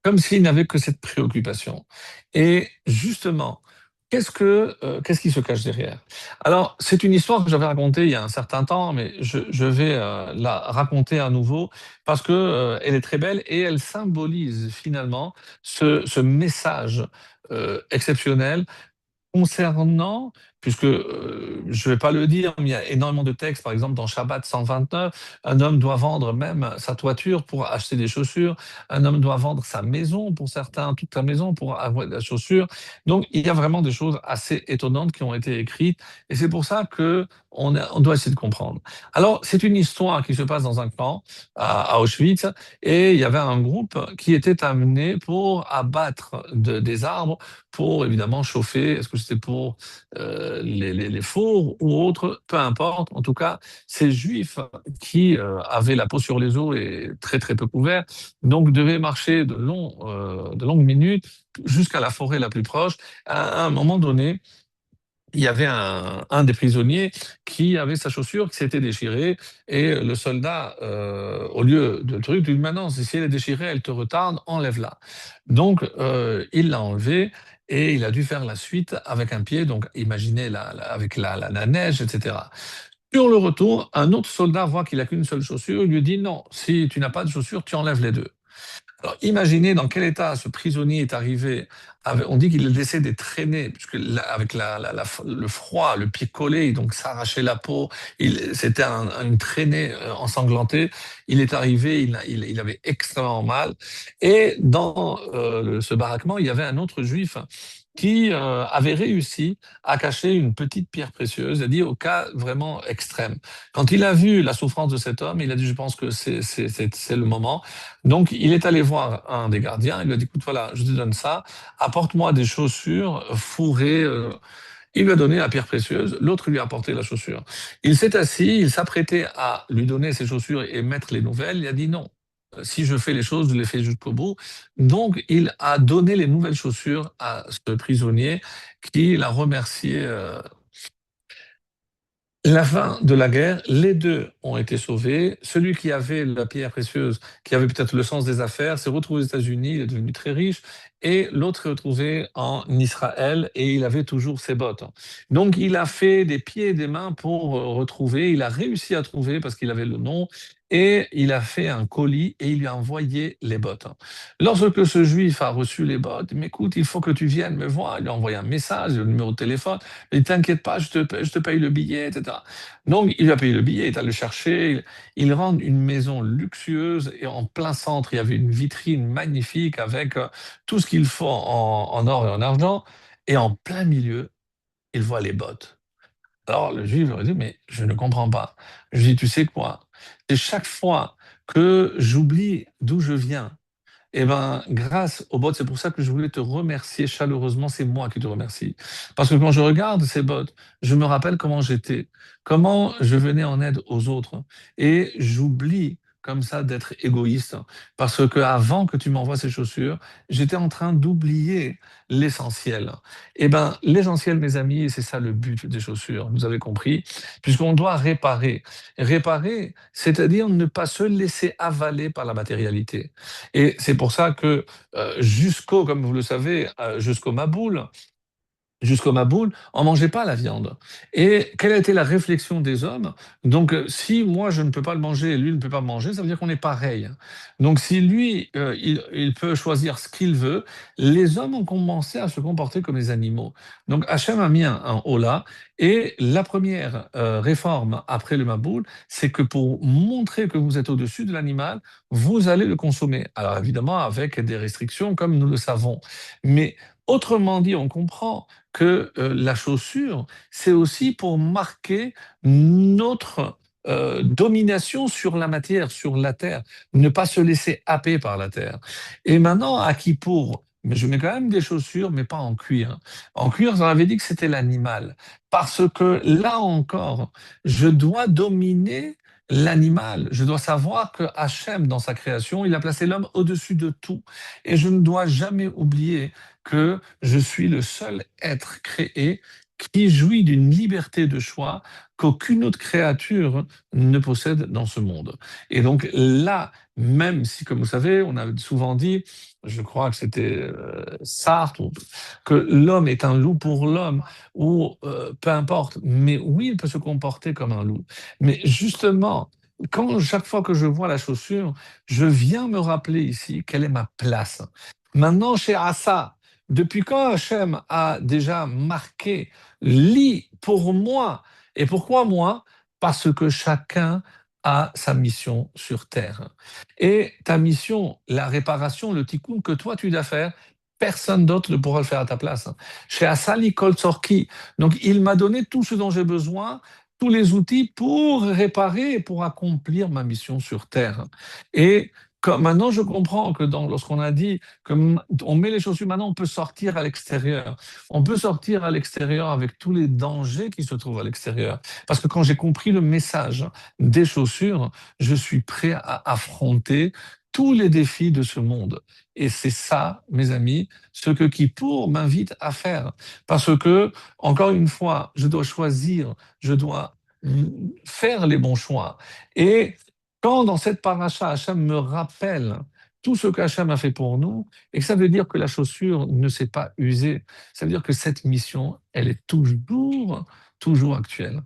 Comme s'il n'avait que cette préoccupation. Et justement, qu'est-ce qui se cache derrière? Alors, c'est une histoire que j'avais racontée il y a un certain temps, mais je vais la raconter à nouveau parce que elle est très belle et elle symbolise finalement ce message exceptionnel concernant, puisque je ne vais pas le dire, mais il y a énormément de textes, par exemple dans Shabbat 129, un homme doit vendre même sa toiture pour acheter des chaussures, un homme doit vendre sa maison pour certains, toute sa maison pour avoir des chaussures. Donc il y a vraiment des choses assez étonnantes qui ont été écrites, et c'est pour ça que on doit essayer de comprendre. Alors c'est une histoire qui se passe dans un camp à Auschwitz, et il y avait un groupe qui était amené pour abattre des arbres pour évidemment chauffer. Est-ce que c'était pour les fours ou autres? Peu importe. En tout cas, ces juifs qui avaient la peau sur les os et très très peu couverts, donc devaient marcher de longues minutes jusqu'à la forêt la plus proche. À un moment donné, il y avait un des prisonniers qui avait sa chaussure qui s'était déchirée et le soldat, au lieu de truc, lui dit maintenant, si elle est déchirée, elle te retarde, enlève-la. Donc, il l'a enlevée et il a dû faire la suite avec un pied, donc imaginez avec la neige, etc. Sur le retour, un autre soldat voit qu'il a qu'une seule chaussure, il lui dit non, si tu n'as pas de chaussure, tu enlèves les deux. Alors, imaginez dans quel état ce prisonnier est arrivé. On dit qu'il laissait des traînées, puisque avec le froid, le pied collé, donc s'arrachait la peau, c'était une traînée ensanglantée. Il est arrivé, il avait extrêmement mal. Et dans ce baraquement, il y avait un autre juif qui avait réussi à cacher une petite pierre précieuse, il a dit au cas vraiment extrême. Quand il a vu la souffrance de cet homme, il a dit, je pense que c'est le moment. Donc, il est allé voir un des gardiens, il lui a dit, écoute, voilà, je te donne ça, apporte-moi des chaussures fourrées. Il lui a donné la pierre précieuse, l'autre lui a apporté la chaussure. Il s'est assis, il s'apprêtait à lui donner ses chaussures et mettre les nouvelles. Il a dit non. Si je fais les choses, je les fais jusqu'au bout. Donc, il a donné les nouvelles chaussures à ce prisonnier qui l'a remercié la fin de la guerre, les deux ont été sauvés. Celui qui avait la pierre précieuse, qui avait peut-être le sens des affaires, s'est retrouvé aux États-Unis, il est devenu très riche, et l'autre est retrouvé en Israël et il avait toujours ses bottes. Donc il a fait des pieds et des mains pour retrouver, il a réussi à trouver parce qu'il avait le nom, et il a fait un colis et il lui a envoyé les bottes. Lorsque ce juif a reçu les bottes, mais écoute, il faut que tu viennes me voir. Il lui a envoyé un message, le numéro de téléphone. Il t'inquiète pas, je te paye le billet, etc. Donc, il lui a payé le billet, il est allé le chercher. Il rentre une maison luxueuse et en plein centre, il y avait une vitrine magnifique avec tout ce qu'il faut en or et en argent. Et en plein milieu, il voit les bottes. Alors, le juif aurait dit, mais je ne comprends pas. Je dis, tu sais quoi? C'est chaque fois que j'oublie d'où je viens, eh ben, grâce aux bots, c'est pour ça que je voulais te remercier chaleureusement. C'est moi qui te remercie. Parce que quand je regarde ces bots, je me rappelle comment j'étais, comment je venais en aide aux autres. Et j'oublie comme ça d'être égoïste. Parce que avant que tu m'envoies ces chaussures, j'étais en train d'oublier l'essentiel. Eh ben, l'essentiel, mes amis, et c'est ça le but des chaussures, vous avez compris, puisqu'on doit réparer. Réparer, c'est-à-dire ne pas se laisser avaler par la matérialité. Et c'est pour ça que comme vous le savez, jusqu'au Maboul, on mangeait pas la viande. Et quelle a été la réflexion des hommes? Donc, si moi je ne peux pas le manger et lui ne peut pas le manger, ça veut dire qu'on est pareil. Donc, si lui, il peut choisir ce qu'il veut, les hommes ont commencé à se comporter comme les animaux. Donc, Hachem a mis un holà. Et la première réforme après le Maboul, c'est que pour montrer que vous êtes au-dessus de l'animal, vous allez le consommer. Alors, évidemment, avec des restrictions, comme nous le savons. Mais autrement dit, on comprend que la chaussure, c'est aussi pour marquer notre domination sur la matière, sur la terre, ne pas se laisser happer par la terre. Et maintenant, à Kippour, mais je mets quand même des chaussures, mais pas en cuir. En cuir, on avait dit que c'était l'animal. Parce que là encore, je dois dominer l'animal. Je dois savoir que Hachem, dans sa création, il a placé l'homme au-dessus de tout. Et je ne dois jamais oublier que je suis le seul être créé qui jouit d'une liberté de choix qu'aucune autre créature ne possède dans ce monde. Et donc là, même si, comme vous savez, on a souvent dit, je crois que c'était Sartre, que l'homme est un loup pour l'homme, ou peu importe, mais oui, il peut se comporter comme un loup. Mais justement, chaque fois que je vois la chaussure, je viens me rappeler ici quelle est ma place. Maintenant, chez Assa, depuis quand Hachem a déjà marqué lit pour moi? Et pourquoi moi? Parce que chacun a sa mission sur terre. Et ta mission, la réparation, le tikkun que toi tu dois faire, personne d'autre ne pourra le faire à ta place. Chez Assali Kol Tzorki. Donc il m'a donné tout ce dont j'ai besoin, tous les outils pour réparer et pour accomplir ma mission sur terre. Et maintenant, je comprends que lorsqu'on a dit on met les chaussures, maintenant on peut sortir à l'extérieur. On peut sortir à l'extérieur avec tous les dangers qui se trouvent à l'extérieur. Parce que quand j'ai compris le message des chaussures, je suis prêt à affronter tous les défis de ce monde. Et c'est ça, mes amis, ce que Kippour m'invite à faire. Parce que, encore une fois, je dois choisir, je dois faire les bons choix. Et quand dans cette paracha, Hachem me rappelle tout ce qu'Hachem a fait pour nous, et que ça veut dire que la chaussure ne s'est pas usée, ça veut dire que cette mission, elle est toujours actuelle.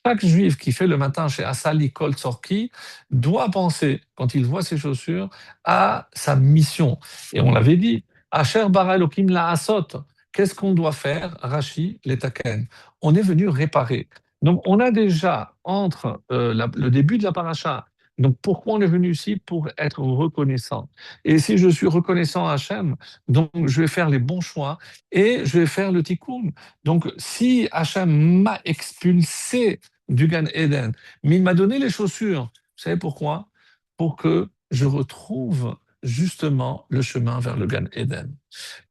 Chaque juif qui fait le matin chez Asali Kol Tzorki doit penser, quand il voit ses chaussures, à sa mission. Et on l'avait dit, Asher bara Elohim la asot. Qu'est-ce qu'on doit faire, Rashi, les taken? On est venu réparer. Donc, on a déjà, entre le début de la paracha, donc pourquoi on est venu ici? Pour être reconnaissant. Et si je suis reconnaissant à Hachem, donc je vais faire les bons choix et je vais faire le tikkun. Donc, si Hachem m'a expulsé du Gan Eden, mais il m'a donné les chaussures, vous savez pourquoi? Pour que je retrouve justement le chemin vers le Gan Eden.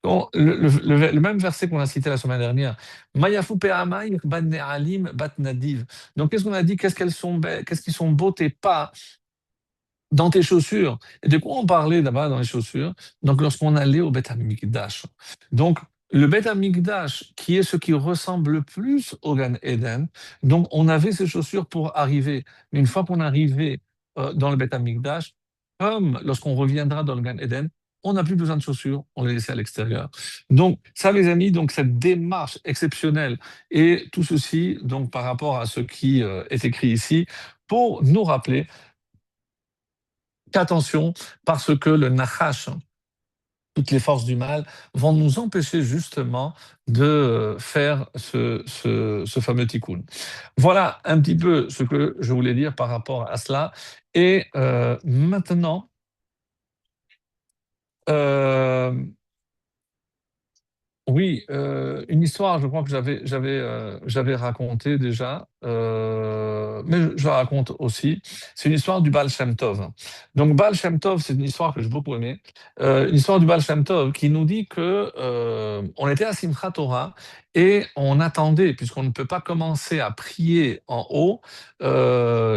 Bon, le même verset qu'on a cité la semaine dernière, Mayafu pe'amayr bat ne'alim bat nadiv. Donc, qu'est-ce qu'on a dit? Qu'est-ce qu'ils sont beaux tes pas dans tes chaussures. Et de quoi on parlait là-bas dans les chaussures? Donc, lorsqu'on allait au Beth Amikdash. Donc, le Beth Amikdash, qui est ce qui ressemble le plus au Gan Eden, donc on avait ces chaussures pour arriver. Mais une fois qu'on arrivait dans le Beth Amikdash, comme lorsqu'on reviendra dans le Gan Eden, on n'a plus besoin de chaussures, on les laissait à l'extérieur. Donc, ça, les amis, donc cette démarche exceptionnelle et tout ceci, donc par rapport à ce qui est écrit ici, pour nous rappeler qu'attention, parce que le Nachash, toutes les forces du mal, vont nous empêcher justement de faire ce fameux tikkun. Voilà un petit peu ce que je voulais dire par rapport à cela. Et maintenant, euh, oui, une histoire, je crois que j'avais raconté déjà, mais je la raconte aussi. C'est une histoire du Baal Shem Tov. Donc Baal Shem Tov, c'est une histoire que j'ai beaucoup aimée. Une histoire du Baal Shem Tov qui nous dit que on était à Simchat Torah et on attendait, puisqu'on ne peut pas commencer à prier en haut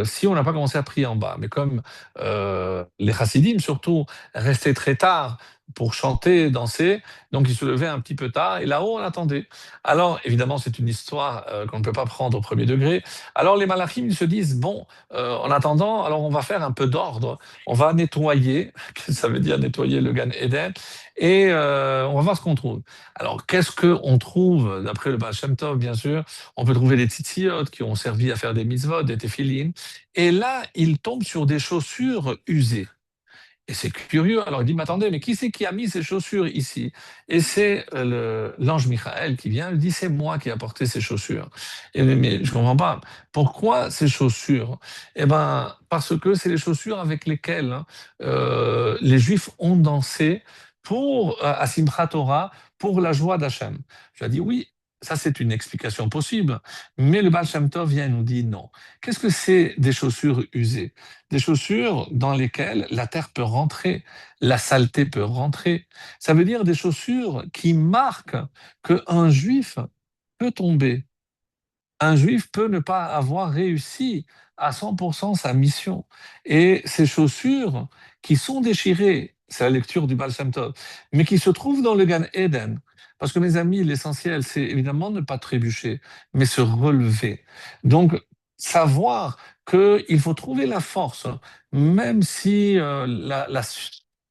si on n'a pas commencé à prier en bas. Mais comme les Chassidim surtout restaient très tard pour chanter, danser. Donc, il se levait un petit peu tard et là-haut, on attendait. Alors, évidemment, c'est une histoire qu'on ne peut pas prendre au premier degré. Alors, les malachim, ils se disent, bon, en attendant, alors on va faire un peu d'ordre. On va nettoyer, ça veut dire nettoyer le Gan Eden, et on va voir ce qu'on trouve. Alors, qu'est-ce qu'on trouve, d'après le Baal Shem Tov, bien sûr? On peut trouver des tzitzit qui ont servi à faire des mitzvot, des téphilines. Et là, il tombe sur des chaussures usées. Et c'est curieux. Alors il dit, mais attendez, mais qui c'est qui a mis ces chaussures ici? Et c'est l'ange Michael qui vient, il dit, c'est moi qui ai apporté ces chaussures. Et mais je comprends pas. Pourquoi ces chaussures? Eh ben, parce que c'est les chaussures avec lesquelles les Juifs ont dansé pour à Simchat Torah pour la joie d'Hachem. Je lui ai dit, oui, ça c'est une explication possible, mais le Baal Shem Tov vient et nous dit non. Qu'est-ce que c'est des chaussures usées? Des chaussures dans lesquelles la terre peut rentrer, la saleté peut rentrer. Ça veut dire des chaussures qui marquent qu'un juif peut tomber. Un juif peut ne pas avoir réussi à 100% sa mission. Et ces chaussures qui sont déchirées, c'est la lecture du Baal Shem Tov, mais qui se trouvent dans le Gan Eden. Parce que mes amis, l'essentiel, c'est évidemment ne pas trébucher, mais se relever. Donc, savoir qu'il faut trouver la force, même si la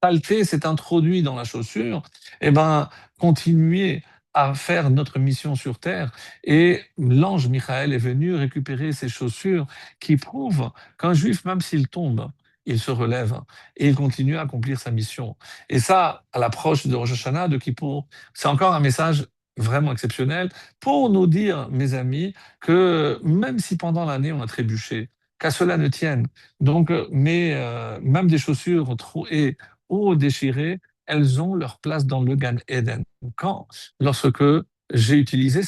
saleté s'est introduite dans la chaussure, eh ben, continuer à faire notre mission sur Terre. Et l'ange Michael est venu récupérer ces chaussures qui prouvent qu'un juif, même s'il tombe, il se relève et il continue à accomplir sa mission. Et ça, à l'approche de Rosh Hashanah, de Kippour, c'est encore un message vraiment exceptionnel pour nous dire, mes amis, que même si pendant l'année on a trébuché, qu'à cela ne tienne. Donc, mais même des chaussures trouées ou déchirées, elles ont leur place dans le Gan Eden. Quand? Lorsque j'ai utilisé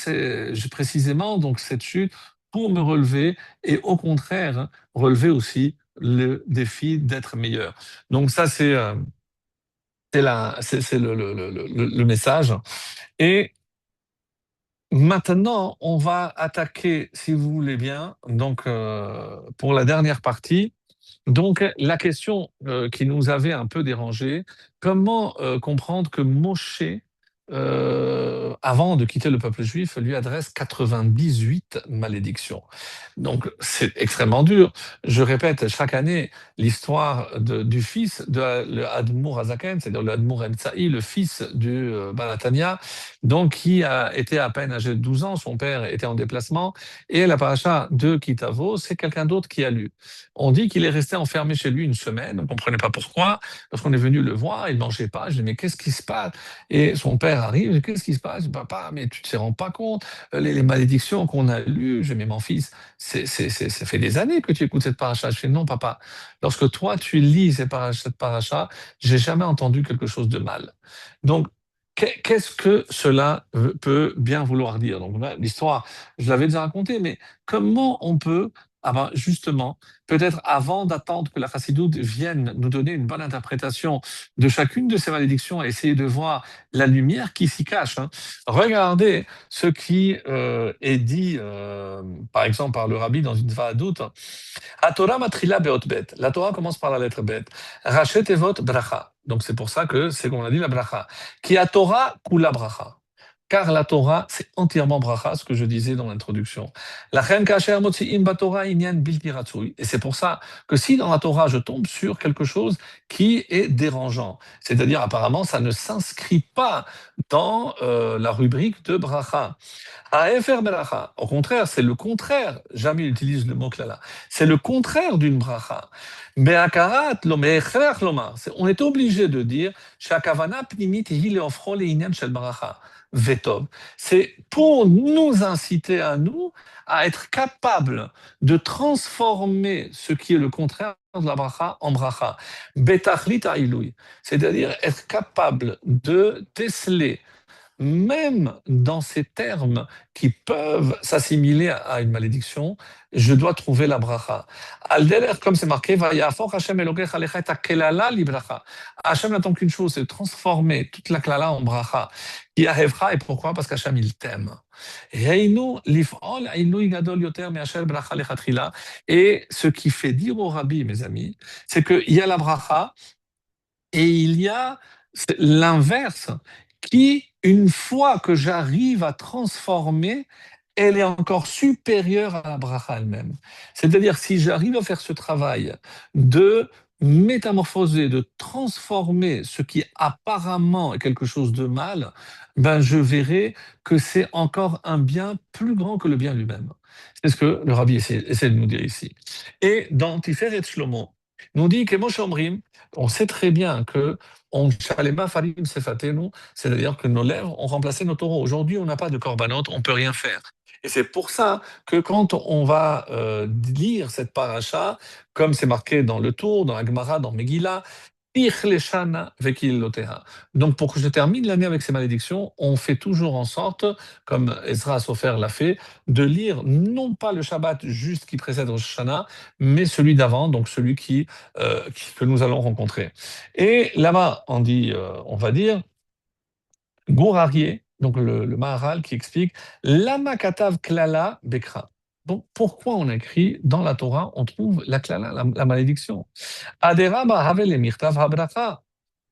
précisément donc cette chute pour me relever et au contraire relever aussi le défi d'être meilleur. Donc ça c'est le message. Et maintenant on va attaquer, si vous voulez bien, donc pour la dernière partie. Donc, la question qui nous avait un peu dérangé, comment comprendre que Moshe, avant de quitter le peuple juif, lui adresse 98 malédictions. Donc, c'est extrêmement dur. Je répète chaque année l'histoire du fils de le Admour Azaken, c'est-à-dire le Admour Emtsaï, le fils du Balatania, donc qui a été à peine âgé de 12 ans, son père était en déplacement, et la paracha de Kitavo, c'est quelqu'un d'autre qui a lu. On dit qu'il est resté enfermé chez lui une semaine, on ne comprenait pas pourquoi. Lorsqu'on est venu le voir, il ne mangeait pas. Je dis, mais qu'est-ce qui se passe? Et son père arrive, je dis, qu'est-ce qui se passe? Je dis, papa, mais tu ne te rends pas compte, les malédictions qu'on a lues. Je dis, mais mon fils, ça fait des années que tu écoutes cette paracha. Je dis, non, papa, lorsque toi, tu lis cette paracha, j'ai jamais entendu quelque chose de mal. Donc, qu'est-ce que cela peut bien vouloir dire? Donc, l'histoire, je l'avais déjà racontée, mais comment on peut, ah ben, justement, peut-être avant d'attendre que la chassidoute vienne nous donner une bonne interprétation de chacune de ces malédictions et essayer de voir la lumière qui s'y cache, hein. Regardez ce qui est dit, par exemple, par le rabbi dans une vahadoute. HaTorah matrila beot bet. La Torah commence par la lettre bet. Rachet evot bracha. Donc c'est pour ça que c'est comme on a dit la bracha. Qui a Torah kula bracha. Car la Torah, c'est entièrement bracha, ce que je disais dans l'introduction. Lachen kasher motziim batorah inyan bilti ratzui. Et c'est pour ça que si dans la Torah, je tombe sur quelque chose qui est dérangeant, c'est-à-dire apparemment, ça ne s'inscrit pas dans la rubrique de bracha. Haefer melacha. Au contraire, c'est le contraire. Jamais il utilise le mot klala. C'est le contraire d'une bracha. Be'akarat lo me'echrech lomar. On est obligé de dire shakavana pnimit hi leofro le'inyan shel bracha. Vetov. C'est pour nous inciter à nous à être capables de transformer ce qui est le contraire de la bracha en bracha. Betachlit ha'ilui. C'est-à-dire être capable de déceler même dans ces termes qui peuvent s'assimiler à une malédiction, je dois trouver la bracha. Al-deler, comme c'est marqué, Vayafor Hashem Elokecha lecha et kelala li bracha. Hashem n'attend qu'une chose, c'est de transformer toute la klala en bracha. Qui arrivera, et pourquoi? Parce qu'Hashem, il t'aime. Reinu lif'ol ainui gadol yoter me'asher bracha lechatchila. Et ce qui fait dire au rabbi, mes amis, c'est qu'il y a la bracha et il y a l'inverse qui, une fois que j'arrive à transformer, elle est encore supérieure à la bracha elle-même. C'est-à-dire, si j'arrive à faire ce travail de métamorphoser, de transformer ce qui apparemment est quelque chose de mal, ben je verrai que c'est encore un bien plus grand que le bien lui-même. C'est ce que le rabbi essaie de nous dire ici. Et dans Tiferet Shlomo, nous dit que Moshe Omrim, on sait très bien que on shalema farim sefatenu, c'est-à-dire que nos lèvres ont remplacé nos taureaux. Aujourd'hui, on n'a pas de korbanot, on peut rien faire. Et c'est pour ça que quand on va lire cette paracha, comme c'est marqué dans le Tour, dans la Gemara, dans Megillah, donc pour que je termine l'année avec ces malédictions, on fait toujours en sorte, comme Ezra Sofer l'a fait, de lire non pas le Shabbat juste qui précède Rosh Hashanah, mais celui d'avant, donc celui que nous allons rencontrer. Et là-bas, on va dire, Gourarié, donc le Maharal qui explique Lama katav klala bekra. Donc pourquoi on écrit dans la Torah, on trouve la klala, la malédiction. Adera bahavel emirtav habracha.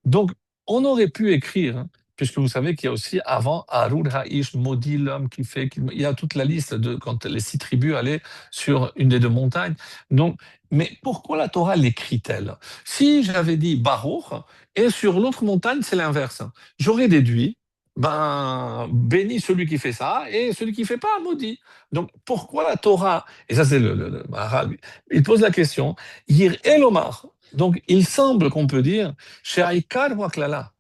Donc, on aurait pu écrire, hein, puisque vous savez qu'il y a aussi avant Arur Ha'ish, maudit l'homme qui fait. Il y a toute la liste de quand les 6 tribus allaient sur une des 2 montagnes. Donc, mais pourquoi la Torah l'écrit-elle? Si j'avais dit Baruch, et sur l'autre montagne, c'est l'inverse. J'aurais déduit, ben, béni celui qui fait ça, et celui qui fait pas, maudit. Donc, pourquoi la Torah? Et ça, c'est le Maharal, il pose la question, Yir Elomar. Donc, il semble qu'on peut dire chez Aïkar ou Aklala,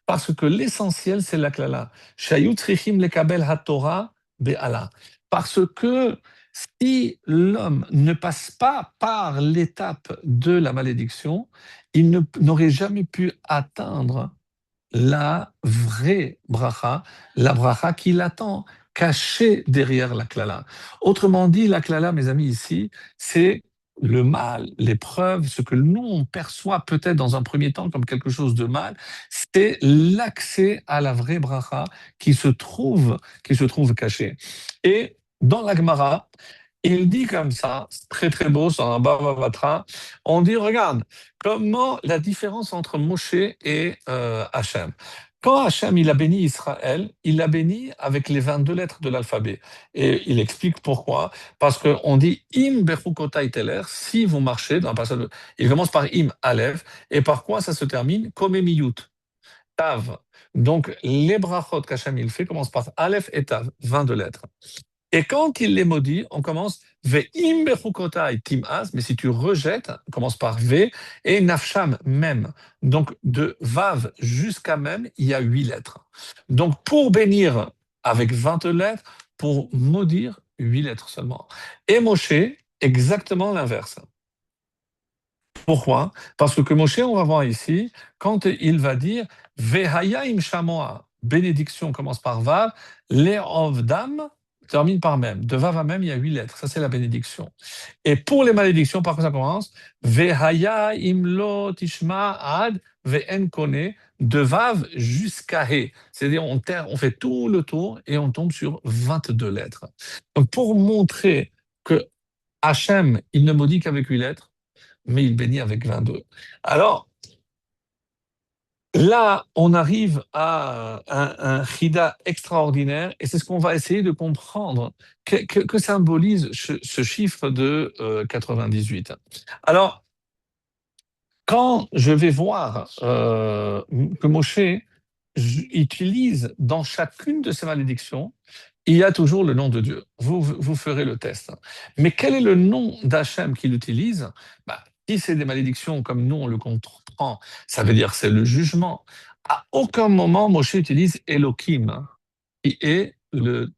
parce que l'essentiel, c'est la klala. Shayut tzrichim lekabel haTorah be'ala. Parce que si l'homme ne passe pas par l'étape de la malédiction, il n'aurait jamais pu atteindre la vraie bracha, la bracha qui l'attend, cachée derrière la klala. Autrement dit, la klala, mes amis, ici, c'est le mal, l'épreuve, ce que nous, on perçoit peut-être dans un premier temps comme quelque chose de mal, c'est l'accès à la vraie bracha qui se trouve cachée. Et dans la Gemara, Il dit comme ça, c'est très très beau, c'est un Bava Batra. On dit, regarde, comment la différence entre Moshe et Hachem. Quand Hachem il a béni Israël, il l'a béni avec les 22 lettres de l'alphabet. Et il explique pourquoi. Parce qu'on dit Im Bechukotai Teler, si vous marchez, dans le passage il commence par Im Aleph, et par quoi ça se termine? Komemiyut, Tav. Donc les brachot qu'Hachem il fait commencent par Aleph et Tav, 22 lettres. Et quand il les maudit, on commence Ve'im bechukotai tim'as, mais si tu rejettes, on commence par V, et nafsham, même. Donc de Vav jusqu'à même, il y a 8 lettres. Donc pour bénir avec 20 lettres, pour maudire 8 lettres seulement. Et Moshe, exactement l'inverse. Pourquoi? Parce que Moshe, on va voir ici, quand il va dire Vehaya im shamoa, bénédiction commence par Vav, Le'ovdam termine par même. De Vav à même, il y a 8 lettres. Ça, c'est la bénédiction. Et pour les malédictions, par quoi ça commence? Vehaya im lo tishma ad ve'en kone, de Vav jusqu'à He. C'est-à-dire, on fait tout le tour et on tombe sur 22 lettres. Donc, pour montrer que Hachem, il ne maudit qu'avec 8 lettres, mais il bénit avec 22. Alors, là, on arrive à un chida extraordinaire, et c'est ce qu'on va essayer de comprendre. Que symbolise ce chiffre de 98? Alors, quand je vais voir que Moshe utilise dans chacune de ses malédictions, il y a toujours le nom de Dieu. Vous ferez le test. Mais quel est le nom d'Hachem qu'il utilise? Bah, si c'est des malédictions comme nous on le comprend, ça veut dire c'est le jugement. À aucun moment Moshe utilise Elohim, qui est le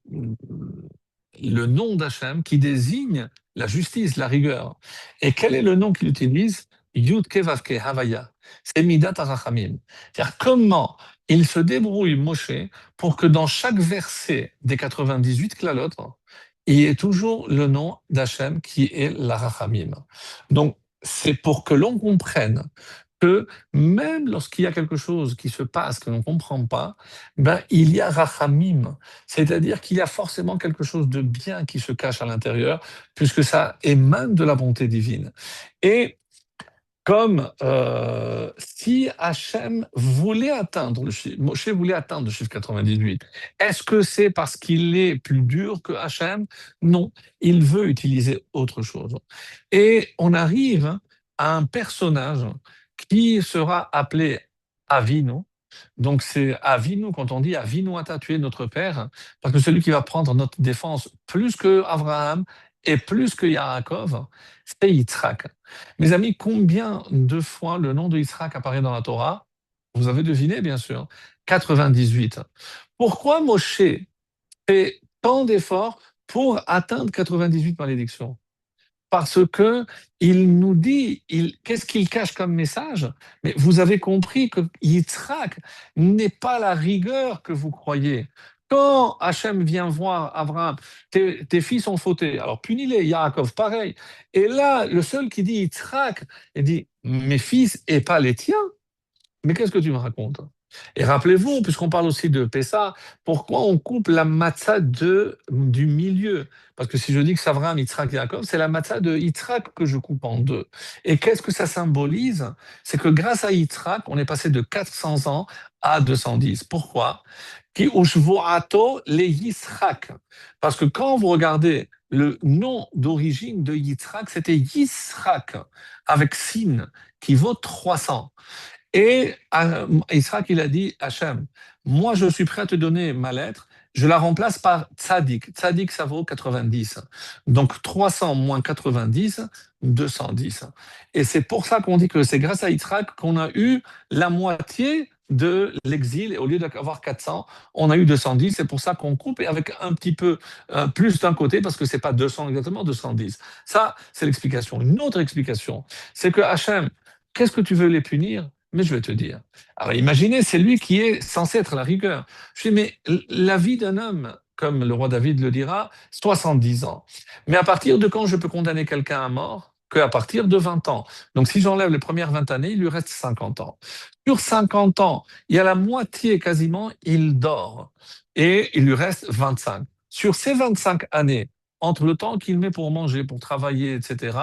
nom d'Hachem qui désigne la justice, la rigueur. Et quel est le nom qu'il utilise? Yud Kevavke Havaya. C'est Midat Arachamim. C'est-à-dire comment il se débrouille, Moshe, pour que dans chaque verset des 98 clalot, il y ait toujours le nom d'Hachem qui est l'Arachamim. Donc, c'est pour que l'on comprenne que même lorsqu'il y a quelque chose qui se passe que l'on ne comprend pas, ben, il y a rachamim, c'est-à-dire qu'il y a forcément quelque chose de bien qui se cache à l'intérieur, puisque ça émane de la bonté divine. Et comme si Hachem voulait atteindre le chiffre, Moshe voulait atteindre le chiffre 98. Est-ce que c'est parce qu'il est plus dur que Hachem? Non, il veut utiliser autre chose. Et on arrive à un personnage qui sera appelé Avinu. Donc c'est Avinu, quand on dit Avinu ata, tu es notre père, parce que celui qui va prendre notre défense plus que Abraham et plus que Yaakov, c'est Yitzhak. Mes amis, combien de fois le nom de Yitzhak apparaît dans la Torah? Vous avez deviné, bien sûr. 98. Pourquoi Moshe fait tant d'efforts pour atteindre 98 malédictions? Parce que il nous dit, qu'est-ce qu'il cache comme message? Mais vous avez compris que Yitzhak n'est pas la rigueur que vous croyez. Quand Hachem vient voir Abraham, tes fils ont fauté, alors punis-les, Yaakov, pareil. Et là, le seul qui dit Yitzhak, il dit, mes fils et pas les tiens. Mais qu'est-ce que tu me racontes? Et rappelez-vous, puisqu'on parle aussi de Pessa, pourquoi on coupe la matzah du milieu? Parce que si je dis que Savram, Yitzhak, Yaakov, c'est la matzah de Yitzhak que je coupe en deux. Et qu'est-ce que ça symbolise? C'est que grâce à Yitzhak, on est passé de 400 ans à 210. Pourquoi? Ki ushvoato le Yitzhak. Parce que quand vous regardez le nom d'origine de Yitzhak, c'était Yitzhak, avec Sin, qui vaut 300. Et Israël, il a dit, Hachem, moi je suis prêt à te donner ma lettre, je la remplace par Tzadik. Tzadik, ça vaut 90. Donc 300 moins 90, 210. Et c'est pour ça qu'on dit que c'est grâce à Yitzhak qu'on a eu la moitié de l'exil. Et au lieu d'avoir 400, on a eu 210. C'est pour ça qu'on coupe et avec un petit peu plus d'un côté, parce que c'est pas 200 exactement, 210. Ça, c'est l'explication. Une autre explication, c'est que Hachem, qu'est-ce que tu veux les punir? Mais je vais te dire. Alors imaginez, c'est lui qui est censé être la rigueur. Je dis, mais la vie d'un homme, comme le roi David le dira, 70 ans. Mais à partir de quand je peux condamner quelqu'un à mort? Qu'à partir de 20 ans. Donc si j'enlève les premières 20 années, il lui reste 50 ans. Sur 50 ans, il y a la moitié quasiment, il dort. Et il lui reste 25. Sur ces 25 années, entre le temps qu'il met pour manger, pour travailler, etc.,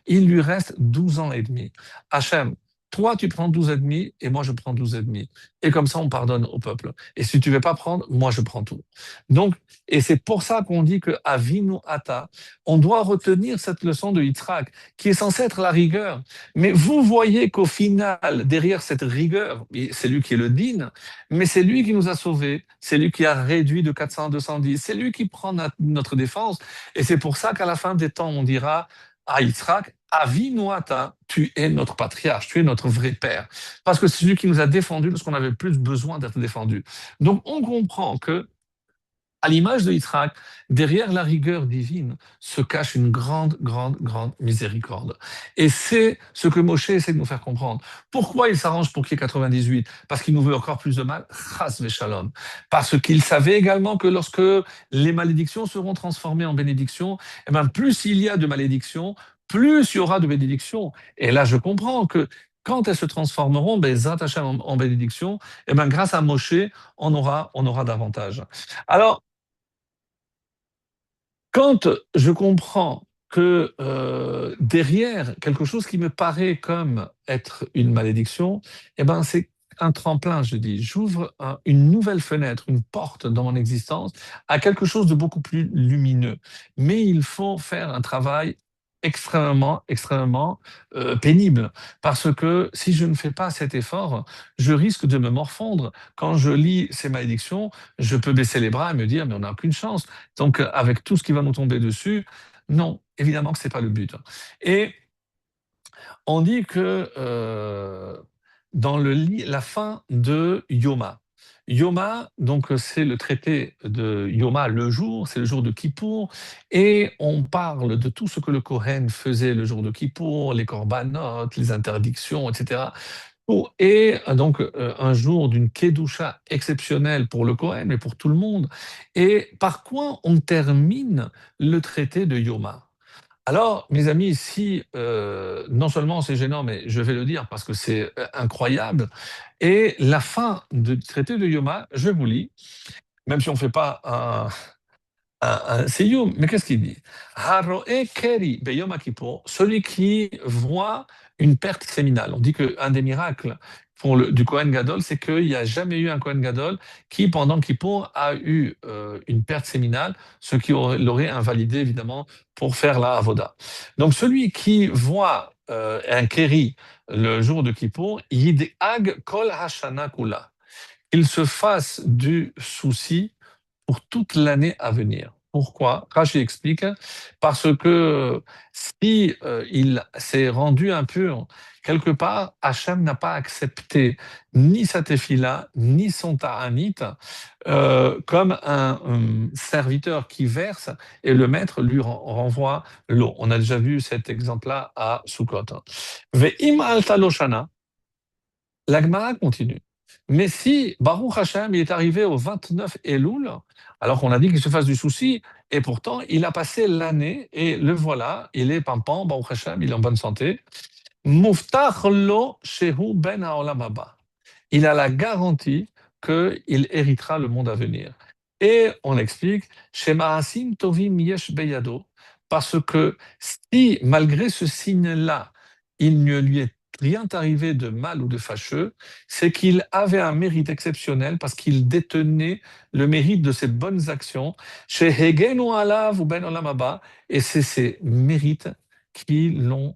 il lui reste 12 ans et demi. Hachem, toi, tu prends 12 et demi et moi, je prends 12 et demi. Et comme ça, on pardonne au peuple. Et si tu ne veux pas prendre, moi, je prends tout. Donc, et c'est pour ça qu'on dit que Avinu Ata, on doit retenir cette leçon de Yitzhak, qui est censée être la rigueur. Mais vous voyez qu'au final, derrière cette rigueur, c'est lui qui est le din, mais c'est lui qui nous a sauvés, c'est lui qui a réduit de 400 à 210, c'est lui qui prend notre défense. Et c'est pour ça qu'à la fin des temps, on dira à Yitzhak, Avinu Ata, tu es notre patriarche, tu es notre vrai père. Parce que c'est lui qui nous a défendus lorsqu'on avait plus besoin d'être défendus. Donc on comprend que à l'image de Yitzhak, derrière la rigueur divine se cache une grande, grande, grande miséricorde. Et c'est ce que Moshe essaie de nous faire comprendre. Pourquoi il s'arrange pour qu'il y ait 98? Parce qu'il nous veut encore plus de mal? Chas v'shalom. Parce qu'il savait également que lorsque les malédictions seront transformées en bénédictions, eh ben, plus il y a de malédictions, plus il y aura de bénédictions. Et là, je comprends que quand elles se transformeront, ben, Zat Hashem en bénédiction, eh ben, grâce à Moshe, on aura davantage. Alors, quand je comprends que derrière quelque chose qui me paraît comme être une malédiction, eh ben c'est un tremplin, je dis. J'ouvre une nouvelle fenêtre, une porte dans mon existence à quelque chose de beaucoup plus lumineux. Mais il faut faire un travail extrêmement, extrêmement pénible. Parce que si je ne fais pas cet effort, je risque de me morfondre. Quand je lis ces malédictions, je peux baisser les bras et me dire, mais on n'a aucune chance. Donc, avec tout ce qui va nous tomber dessus, non, évidemment que ce n'est pas le but. Et on dit que dans la fin de Yoma, Yoma, donc c'est le traité de Yoma, le jour, c'est le jour de Kippour, et on parle de tout ce que le Kohen faisait le jour de Kippour, les korbanot, les interdictions, etc. Et donc un jour d'une kedusha exceptionnelle pour le Kohen, mais pour tout le monde. Et par quoi on termine le traité de Yoma? Alors, mes amis, si non seulement c'est gênant, mais je vais le dire parce que c'est incroyable, et la fin du traité de Yoma, je vous lis, même si on ne fait pas un Siyum, mais qu'est-ce qu'il dit? Haroe keri beyom Kippour, celui qui voit une perte séminale. On dit qu'un des miracles du Kohen Gadol, c'est qu'il n'y a jamais eu un Kohen Gadol qui, pendant Kippour, a eu une perte séminale, ce qui l'aurait invalidé, évidemment, pour faire la Avoda. Donc, celui qui voit un Keri le jour de Kippour, Yid'ag kol hashana kula, il se fasse du souci pour toute l'année à venir. Pourquoi? Rachi explique, parce que si il s'est rendu impur, quelque part, Hachem n'a pas accepté ni sa tefila, ni son ta'anit, comme un serviteur qui verse et le maître lui renvoie l'eau. On a déjà vu cet exemple-là à Sukkot. Ve'im alta loshana, la Gemara continue. Mais si Baruch Hashem il est arrivé au 29 Elul, alors qu'on a dit qu'il se fasse du souci, et pourtant il a passé l'année, et le voilà, il est pimpant, Baruch Hashem, il est en bonne santé. Muftach lo shehu ben haolam haba. Il a la garantie qu'il héritera le monde à venir. Et on explique, Shema'asim tovim yesh beyado, parce que si, malgré ce signe-là, il ne lui est rien arrivé de mal ou de fâcheux, c'est qu'il avait un mérite exceptionnel parce qu'il détenait le mérite de ses bonnes actions. Chez Hegenu alav ou ben olam haba, et c'est ces mérites qui l'ont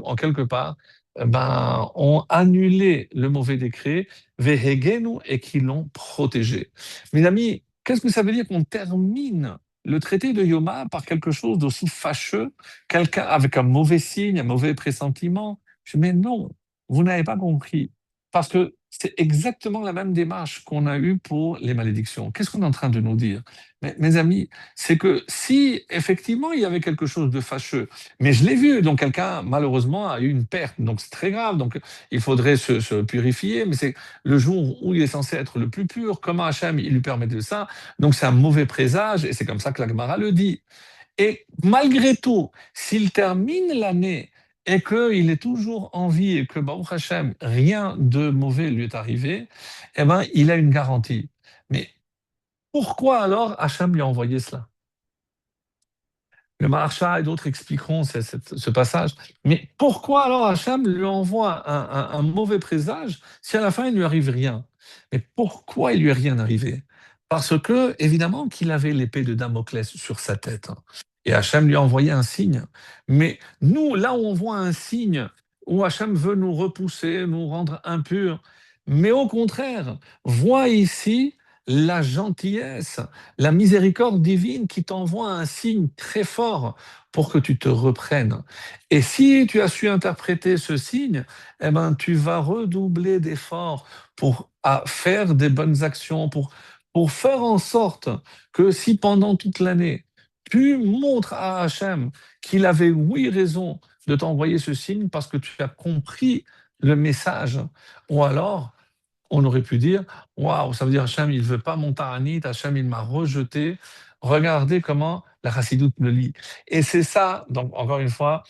en quelque part, ont annulé le mauvais décret, vehegenu, et qui l'ont protégé. Mes amis, qu'est-ce que ça veut dire qu'on termine le traité de Yoma par quelque chose d'aussi fâcheux, quelqu'un avec un mauvais signe, un mauvais pressentiment? Je dis, mais non, vous n'avez pas compris. Parce que c'est exactement la même démarche qu'on a eue pour les malédictions. Qu'est-ce qu'on est en train de nous dire? Mais, mes amis, c'est que si effectivement il y avait quelque chose de fâcheux, mais je l'ai vu, donc quelqu'un, malheureusement, a eu une perte, donc c'est très grave, donc il faudrait se purifier, mais c'est le jour où il est censé être le plus pur, comment Hachem, il lui permet de ça, donc c'est un mauvais présage, et c'est comme ça que la Gemara le dit. Et malgré tout, s'il termine l'année et qu'il est toujours en vie et que Baruch Hashem, rien de mauvais lui est arrivé, eh ben, il a une garantie. Mais pourquoi alors Hachem lui a envoyé cela? Le Maharsha et d'autres expliqueront ce passage. Mais pourquoi alors Hachem lui envoie un mauvais présage si à la fin il ne lui arrive rien? Mais pourquoi il lui est rien arrivé? Parce que, évidemment, qu'il avait l'épée de Damoclès sur sa tête. Et Hachem lui a envoyé un signe. Mais nous, là où on voit un signe, où Hachem veut nous repousser, nous rendre impurs, mais au contraire, vois ici la gentillesse, la miséricorde divine qui t'envoie un signe très fort pour que tu te reprennes. Et si tu as su interpréter ce signe, eh ben, tu vas redoubler d'efforts pour faire des bonnes actions, pour faire en sorte que si pendant toute l'année, tu montres à Hachem qu'il avait, oui, raison de t'envoyer ce signe parce que tu as compris le message, ou alors on aurait pu dire, waouh, ça veut dire Hachem, il ne veut pas mon Taranit, Hachem, il m'a rejeté. Regardez comment la Chassidoute le lit. Et c'est ça, donc encore une fois,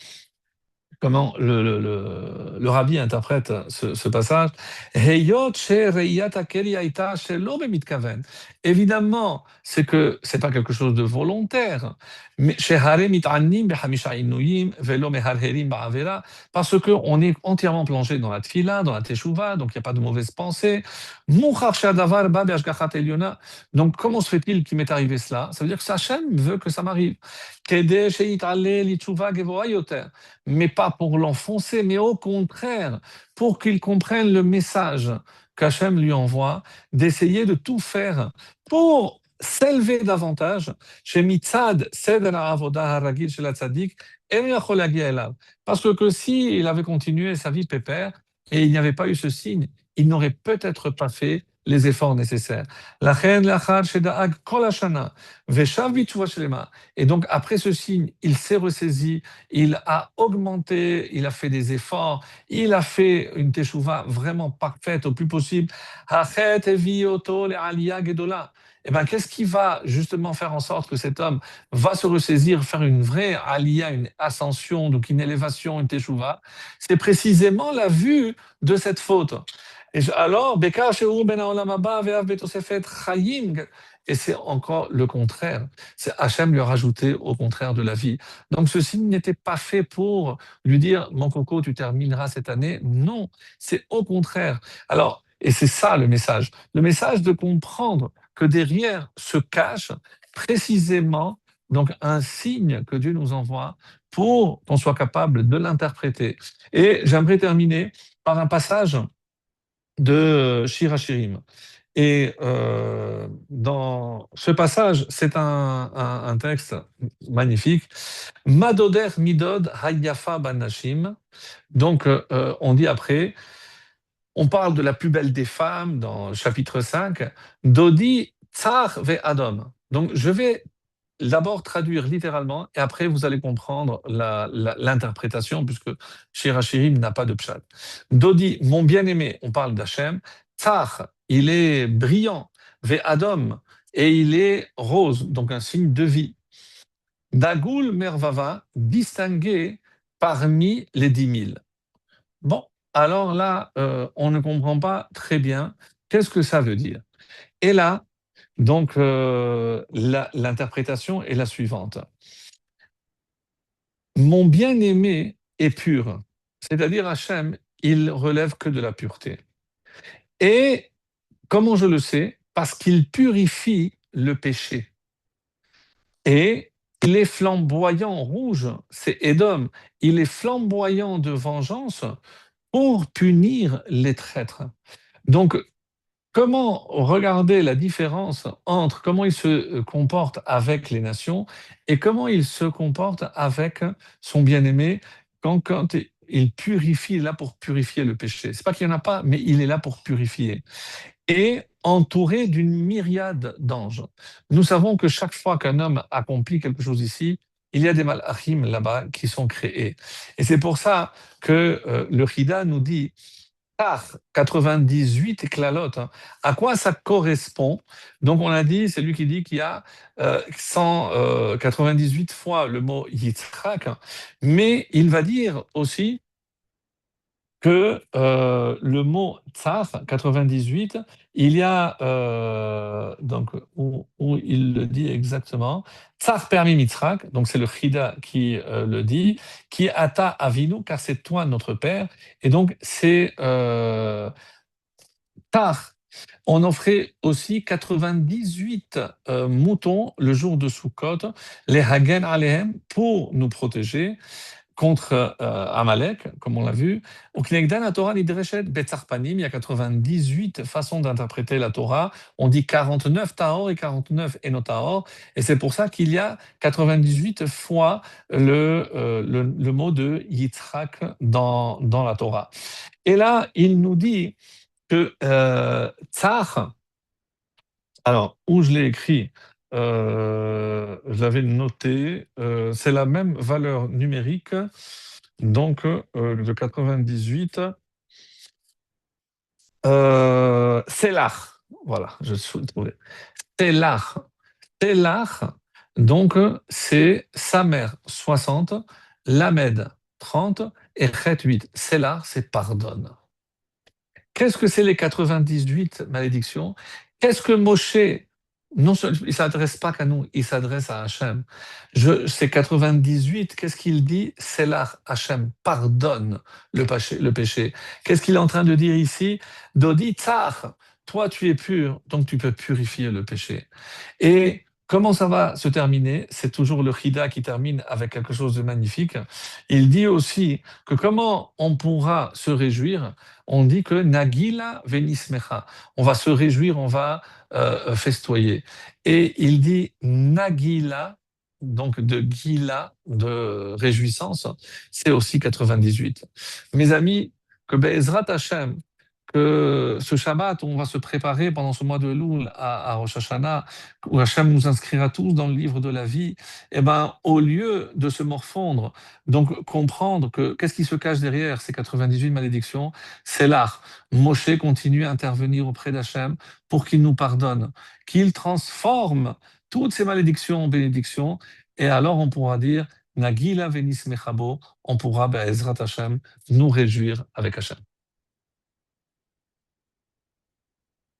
comment le rabbi interprète ce passage. Heyot she'reiyat hakeli haïta shelo bemitkaven. Évidemment, c'est que c'est pas quelque chose de volontaire. Mais shehare mit'annim behamisha inuyim velo meharherim ba'avera, parce que on est entièrement plongé dans la tfila, dans la teshuva, donc il n'y a pas de mauvaise pensée. Muchar she'adavar ba be'ashgachat elyona. Donc comment se fait-il qu'il m'est arrivé cela? Ça veut dire que Hachem veut que ça m'arrive. Kedei she'it'ale li tshuva gevora yoter, mais pas pour l'enfoncer, mais au contraire, pour qu'il comprenne le message qu'Hachem lui envoie, d'essayer de tout faire pour s'élever davantage chez Mitzad Seder Avodah Haragil chez la Tzadik, parce que s'il avait continué sa vie pépère et il n'y avait pas eu ce signe, il n'aurait peut-être pas fait les efforts nécessaires. Lachen lachar shedaag kol hashana veshav b'tshuva shlema. Et donc après ce signe, il s'est ressaisi, il a augmenté, il a fait des efforts, il a fait une teshuva vraiment parfaite au plus possible. Hachet evi oto le'aliyah gedola. Eh ben, qu'est-ce qui va justement faire en sorte que cet homme va se ressaisir, faire une vraie aliyah, une ascension, donc une élévation, une teshuva? C'est précisément la vue de cette faute. Et alors, Bekar Sheur ben Haolam haba ve'av betosefet chayim. Et c'est encore le contraire. C'est Hachem lui a rajouté au contraire de la vie. Donc ce signe n'était pas fait pour lui dire mon coco, tu termineras cette année. Non, c'est au contraire. Alors, et c'est ça le message. Le message de comprendre que derrière se cache précisément donc un signe que Dieu nous envoie pour qu'on soit capable de l'interpréter. Et j'aimerais terminer par un passage de Shir Hashirim. Et dans ce passage, c'est un texte magnifique. Madoder midod hayafa banashim. Donc, on dit après, on parle de la plus belle des femmes dans le chapitre 5. Dodi tsar ve adom. Donc, je vais d'abord traduire littéralement et après vous allez comprendre l'interprétation puisque Shirachirim n'a pas de pshat. Dodi, mon bien-aimé, on parle d'Hachem. Tsar, il est brillant. Ve Adom, et il est rose, donc un signe de vie. Dagoul Mervava, distingué parmi les 10 000. Bon, alors là, on ne comprend pas très bien qu'est-ce que ça veut dire. Et là, donc, l'interprétation est la suivante. Mon bien-aimé est pur, c'est-à-dire Hachem, il relève que de la pureté. Et comment je le sais? Parce qu'il purifie le péché. Et il est flamboyant rouge, c'est Édom, il est flamboyant de vengeance pour punir les traîtres. Donc, comment regarder la différence entre comment il se comporte avec les nations et comment il se comporte avec son bien-aimé quand il purifie, il est là pour purifier le péché. C'est pas qu'il n'y en a pas, mais il est là pour purifier. Et entouré d'une myriade d'anges. Nous savons que chaque fois qu'un homme accomplit quelque chose ici, il y a des malachim là-bas qui sont créés. Et c'est pour ça que le Chida nous dit par 98 éclalotes. À quoi ça correspond? Donc on a dit, c'est lui qui dit qu'il y a 198 fois le mot Yitzhak, mais il va dire aussi que le mot tsar 98, il y a donc où il le dit exactement, tsar permis Mitzrak, donc c'est le Chida qui le dit, qui ata avinu, car c'est toi notre père, et donc c'est tar. On offrait aussi 98 moutons le jour de Sukkot, les Hagen Alehem, pour nous protéger contre Amalek, comme on l'a vu. Au Knegdan, la Torah Nidreshet Betzarpanim, il y a 98 façons d'interpréter la Torah. On dit 49 Tahor et 49 Enotahor. Et c'est pour ça qu'il y a 98 fois le mot de Yitzhak dans la Torah. Et là, il nous dit que Tsar, alors, où je l'ai écrit, je l'avais noté, c'est la même valeur numérique, donc de 98. C'est l'art. Voilà, je suis trouvé. C'est l'art. C'est l'art. Donc, c'est sa mère 60, Lamed 30 et Chet 8. C'est l'art, c'est pardonne. Qu'est-ce que c'est les 98 malédictions? Qu'est-ce que Moshe, non seulement, il ne s'adresse pas qu'à nous, il s'adresse à Hachem. Ces 98, qu'est-ce qu'il dit? C'est là, Hachem, pardonne le péché. Qu'est-ce qu'il est en train de dire ici? Dodi tsar, toi tu es pur, donc tu peux purifier le péché. Et comment ça va se terminer? C'est toujours le Chida qui termine avec quelque chose de magnifique. Il dit aussi que comment on pourra se réjouir? On dit que Nagila venismecha. On va se réjouir, on va festoyer. Et il dit Nagila, donc de Gila, de réjouissance, c'est aussi 98. Mes amis, que Be'ezrat Hashem, que ce Shabbat, on va se préparer pendant ce mois de Loul à Rosh Hashanah, où Hachem nous inscrira tous dans le livre de la vie, eh ben, au lieu de se morfondre, donc comprendre que qu'est-ce qui se cache derrière ces 98 malédictions, c'est l'art. Moshe continue à intervenir auprès d'Hachem pour qu'il nous pardonne, qu'il transforme toutes ces malédictions en bénédictions, et alors on pourra dire Nagila venis mechabo, on pourra, Be'ezrat Hachem, nous réjouir avec Hachem.